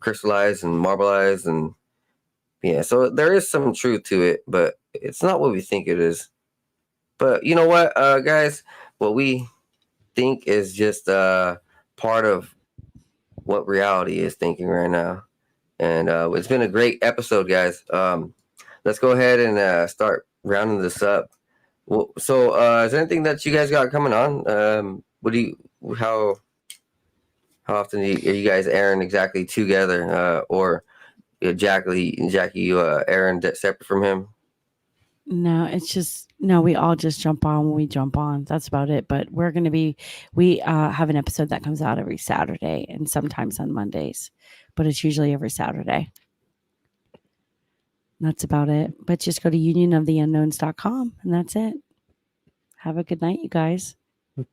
crystallized and marbleized, and yeah, so there is some truth to it, but it's not what we think it is. But you know what, guys, what we think is just part of what reality is thinking right now. And it's been a great episode, guys. Let's go ahead and start rounding this up. Well, so is there anything that you guys got coming on? What do you how often are you guys airing exactly together, or Jackie, you airing separate from him? No, it's just no. We all just jump on when we jump on. That's about it. But we have an episode that comes out every Saturday and sometimes on Mondays, but it's usually every Saturday. That's about it. But just go to unionoftheunknowns.com and that's it. Have a good night, you guys.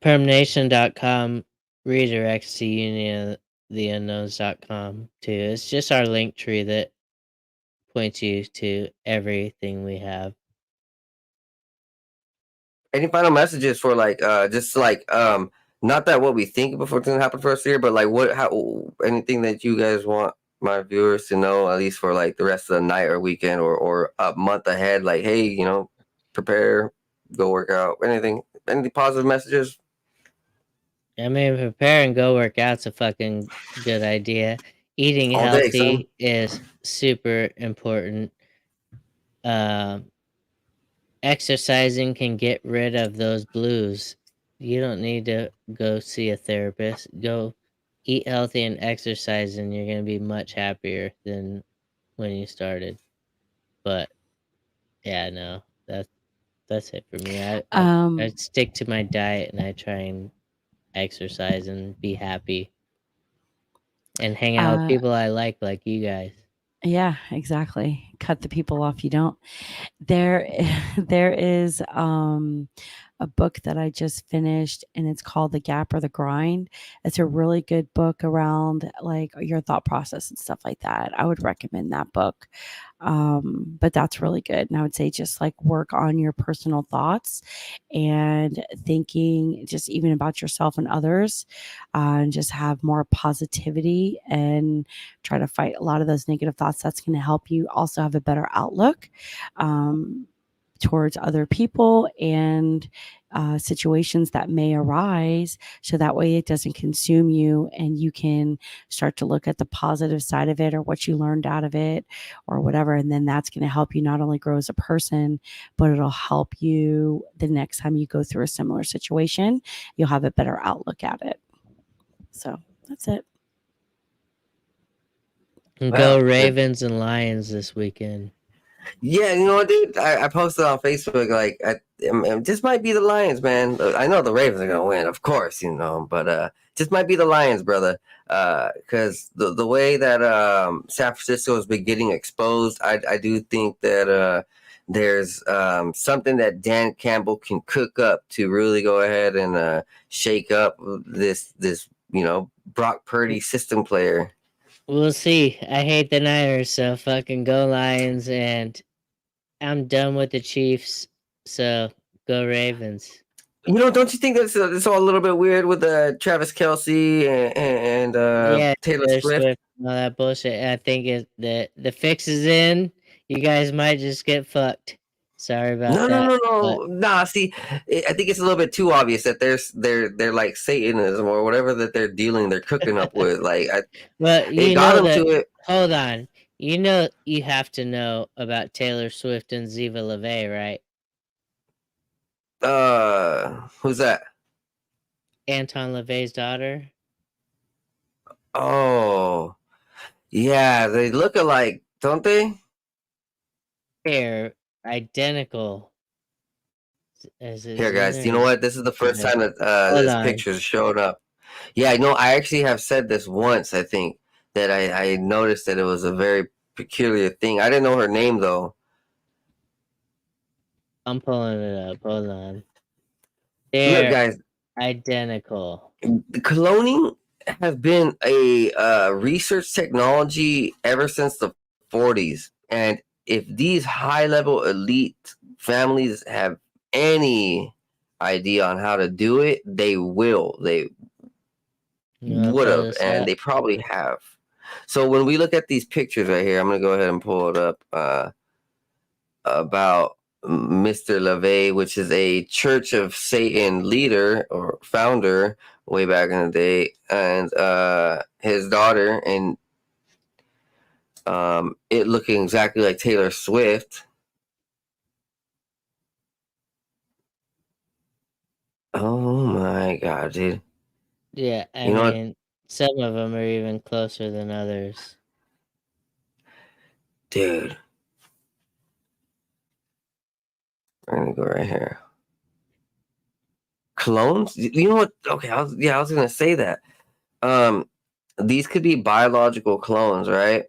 Permnation.com redirects to unionoftheunknowns.com too. It's just our link tree that points you to everything we have. Any final messages for like just like not that what we think before it's gonna happen for us here, but like anything that you guys want my viewers to know, at least for like the rest of the night or weekend or a month ahead, like, hey, you know, prepare, go work out, any positive messages? I mean, prepare and go work out's a fucking good idea. Eating All day, son. healthy is super important. Exercising can get rid of those blues. You don't need to go see a therapist. Go eat healthy and exercise, and you're gonna be much happier than when you started. But yeah, no, that's it for me. I stick to my diet and I try and exercise and be happy and hang out with people I like you guys. Yeah, exactly. cut the people off you don't. There is a book that I just finished, and it's called The Gap or the Grind. It's a really good book around like your thought process and stuff like that. I would recommend that book. But that's really good. And I would say just like work on your personal thoughts and thinking just even about yourself and others, and just have more positivity and try to fight a lot of those negative thoughts. That's going to help you also have a better outlook towards other people and situations that may arise, so that way it doesn't consume you and you can start to look at the positive side of it or what you learned out of it or whatever. And then that's going to help you not only grow as a person, but it'll help you the next time you go through a similar situation. You'll have a better outlook at it. So that's it. And Wow. go Ravens and Lions this weekend. Yeah, you know what, dude? I posted on Facebook, like, this might be the Lions, man. I know the Ravens are going to win, of course, you know, but just might be the Lions, brother. Because the way that San Francisco has been getting exposed, I do think that there's something that Dan Campbell can cook up to really go ahead and shake up this you know, Brock Purdy system player. We'll see. I hate the Niners, so fucking go Lions, and I'm done with the Chiefs, so go Ravens. You know, don't you think that's all a little bit weird with Travis Kelce and Taylor Swift? And all that bullshit. I think the fix is in. You guys might just get fucked. Sorry about that. No. Nah, see, I think it's a little bit too obvious that they're like Satanism or whatever that they're cooking up with. Like, well, they got them to it. Hold on. You know, you have to know about Taylor Swift and Ziva LeVay, right? Who's that? Anton LaVey's daughter. Oh, yeah, they look alike, don't they? They're identical. Here, guys, you know what? This is the first time that this picture's showed up. Yeah, I know. I actually have said this once, I think, that I noticed that it was a very peculiar thing. I didn't know her name, though. I'm pulling it up. Hold on. Look, guys. Identical. Cloning has been a research technology ever since the 40s. And if these high-level elite families have any idea on how to do it, they will. They would have, and they probably have. So when we look at these pictures right here, I'm going to go ahead and pull it up about Mr. LaVey, which is a Church of Satan leader or founder way back in the day, and his daughter, and it looking exactly like Taylor Swift. Oh my God, dude. Yeah, I mean, some of them are even closer than others. Dude. We're going to go right here. Clones? You know what? Okay, I was going to say that. These could be biological clones, right?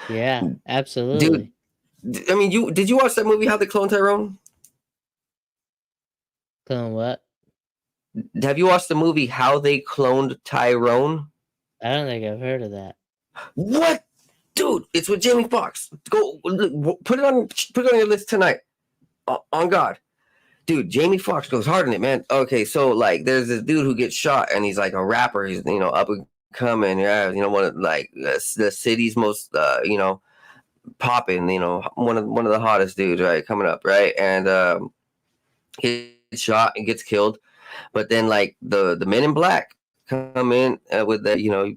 Yeah, absolutely. Dude, I mean, did you watch that movie, How They Cloned Tyrone? Clone what? Have you watched the movie How They Cloned Tyrone? I don't think I've heard of that. What? Dude, it's with Jamie Foxx. Go put it on your list tonight. On God. Dude, Jamie Foxx goes hard in it, man. Okay, so like there's this dude who gets shot and he's like a rapper. He's, you know, up and coming. Yeah, you know, one of like the city's most popping, you know, one of the hottest dudes, right, coming up, right? And he gets shot and gets killed. But then like the men in black come in with the, you know,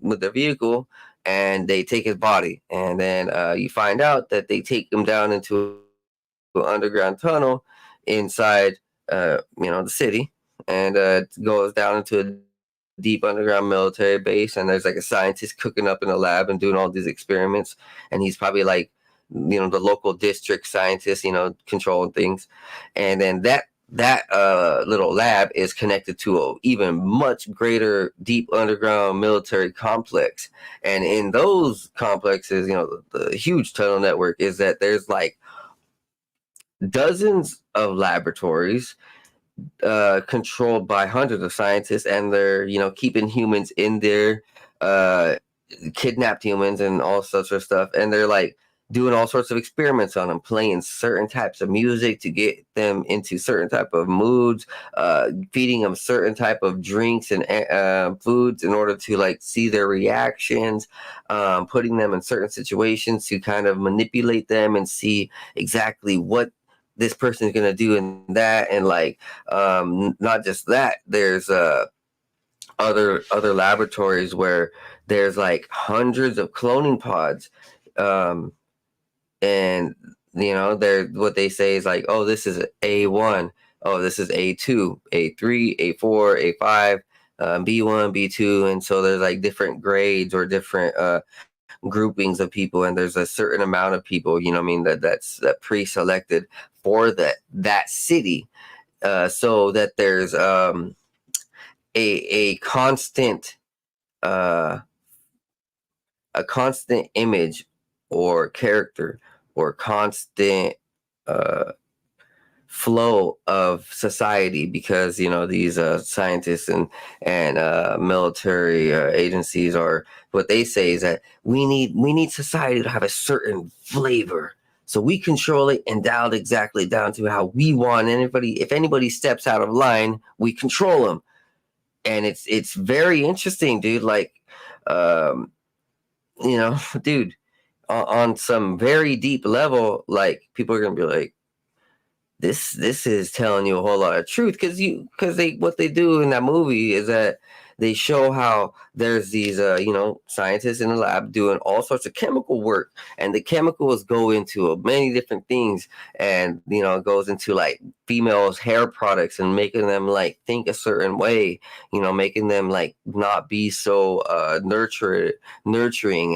with their vehicle, and they take his body, and then you find out that they take him down into an underground tunnel inside you know, the city, and it goes down into a deep underground military base, and there's like a scientist cooking up in a lab and doing all these experiments, and he's probably like, you know, the local district scientist, you know, controlling things. And then that little lab is connected to a even much greater deep underground military complex. And in those complexes, the huge tunnel network is that there's like dozens of laboratories controlled by hundreds of scientists, and they're keeping humans in there, kidnapped humans and all sorts of stuff, and they're like doing all sorts of experiments on them, playing certain types of music to get them into certain type of moods, feeding them certain type of drinks and foods in order to like see their reactions, putting them in certain situations to kind of manipulate them and see exactly what this person is going to do in that. And like not just that, there's other laboratories where there's like hundreds of cloning pods, and they're what they say is like, oh, this is A1, oh, this is A2, A3, A4, A5, B1, B2. And so there's like different grades or different groupings of people, and there's a certain amount of people, that's pre-selected for that city, so that there's a constant image or character or constant flow of society, because these scientists and military agencies are, what they say is that we need society to have a certain flavor, so we control it and dial it exactly down to how we want. If anybody steps out of line, we control them. And it's very interesting, dude. Like dude, on some very deep level, like people are gonna be like, this is telling you a whole lot of truth, because what they do in that movie is that they show how there's these scientists in the lab doing all sorts of chemical work, and the chemicals go into many different things, and it goes into like females' hair products and making them like think a certain way, making them like not be so nurturing,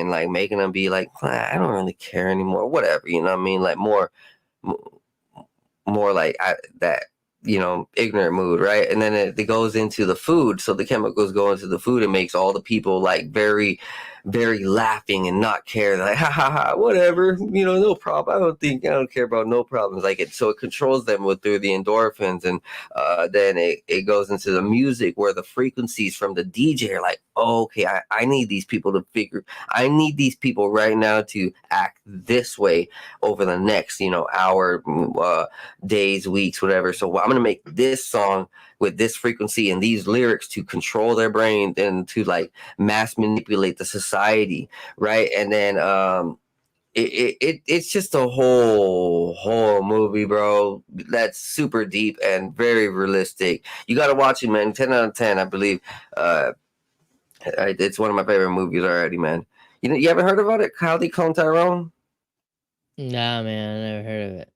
and like making them be like, I don't really care anymore, whatever, like more like that ignorant mood, right? And then it goes into the food, so the chemicals go into the food and makes all the people like very, very laughing and not care, like ha ha ha, whatever, no problem, I don't care about no problems, like it. So it controls them through the endorphins, and then it goes into the music, where the frequencies from the DJ are like, oh, okay, I need these people I need these people right now to act this way over the next hour, days, weeks, whatever. So I'm gonna make this song with this frequency and these lyrics to control their brain and to like mass manipulate the society, right? And then it's just a whole movie, bro, that's super deep and very realistic. You got to watch it, man. 10 out of 10, I believe. It's one of my favorite movies already, man. You ever heard about it, How They Clone Tyrone? Nah, man, I never heard of it.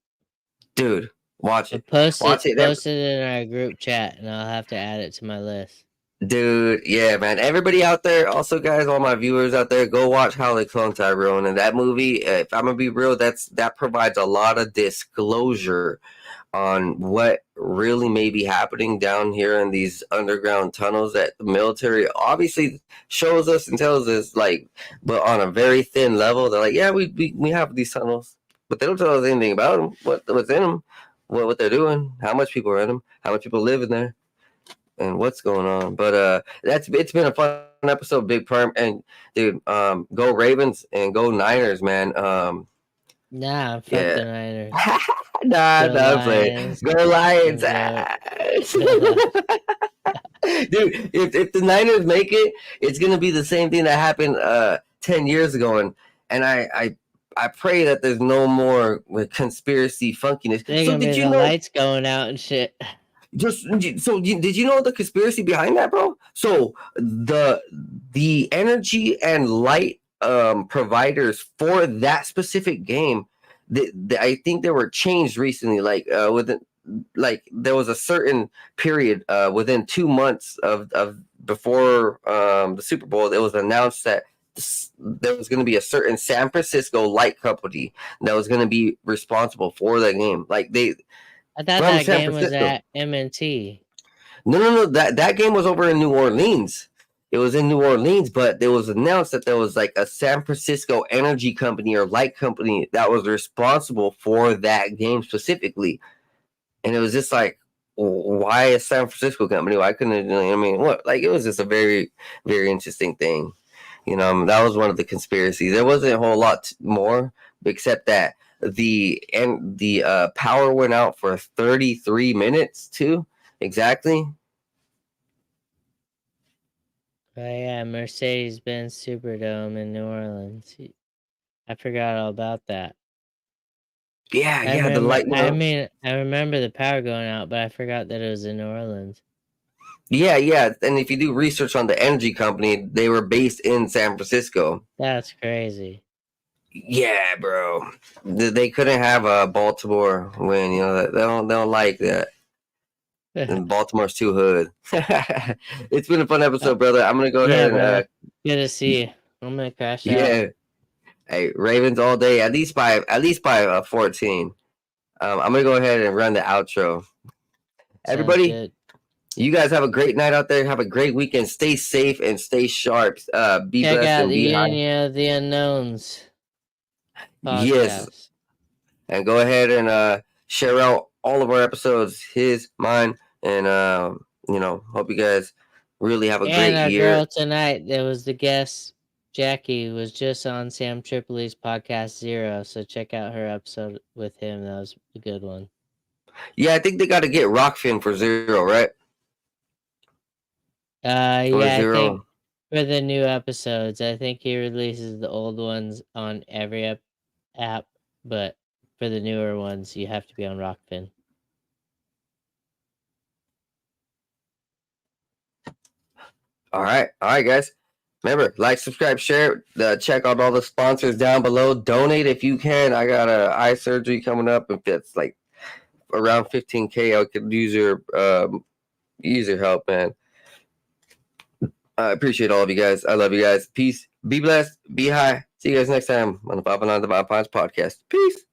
Dude, watch it. Post it in our group chat, and I'll have to add it to my list. Dude, yeah, man. Everybody out there, also, guys, all my viewers out there, go watch How They Clone Tyrone. And that movie, if I'm gonna be real, that provides a lot of disclosure on what really may be happening down here in these underground tunnels that the military obviously shows us and tells us, like, but on a very thin level. They're like, yeah, we have these tunnels, but they don't tell us anything about them, what's in them, what they're doing, how much people are in them, how much people live in there, and what's going on. But it's been a fun episode, Big Perm. And dude, go Ravens and go Niners, man. Nah, fuck the Niners. Nah, I'm playing. Go Lions. Dude, if the Niners make it, it's gonna be the same thing that happened 10 years ago, and I pray that there's no more conspiracy funkiness. They're gonna be the lights going out and shit. Did you know the conspiracy behind that, bro? So the energy and light providers for that specific game, I think they were changed recently. Like there was a certain period within 2 months of before the Super Bowl, it was announced that there was going to be a certain San Francisco light company that was going to be responsible for the game. Like I thought from that San game was Francisco. at M&T. No. That game was over in New Orleans. It was in New Orleans, but it was announced that there was like a San Francisco energy company or light company that was responsible for that game specifically. And it was just like, why a San Francisco company? Why couldn't it? I mean, what? Like, it was just a very, very interesting thing. That was one of the conspiracies. There wasn't a whole lot more, except that the power went out for 33 minutes too, exactly. Oh yeah, Mercedes-Benz Superdome in New Orleans. I forgot all about that. Yeah, the light went out. I remember the power going out, but I forgot that it was in New Orleans. Yeah, and if you do research on the energy company, they were based in San Francisco. That's crazy. Yeah, bro. They couldn't have a Baltimore win. They don't like that. And Baltimore's too hood. It's been a fun episode, brother. I'm gonna go ahead and good to see you. I'm gonna crash out. yeah. Hey, Ravens all day. At least by 14. I'm gonna go ahead and run the outro. Everybody, you guys have a great night out there. Have a great weekend. Stay safe and stay sharp. Be Check blessed out and the be high. Union of the Unknowns podcast. Yes. And go ahead and share out all of our episodes, his, mine, and hope you guys really have a great our year. girl tonight, there was the guest, Jackie, was just on Sam Tripoli's podcast 0, so check out her episode with him. That was a good one. Yeah, I think they got to get Rockfin for 0, right? Yeah, 0. I think for the new episodes, I think he releases the old ones on every app, but for the newer ones, you have to be on Rockfin. All right, guys. Remember, like, subscribe, share. Check out all the sponsors down below. Donate if you can. I got eye surgery coming up. If it's like around 15K, I could use your help, man. I appreciate all of you guys. I love you guys. Peace. Be blessed. Be high. See you guys next time on the 509 The Vampires podcast. Peace.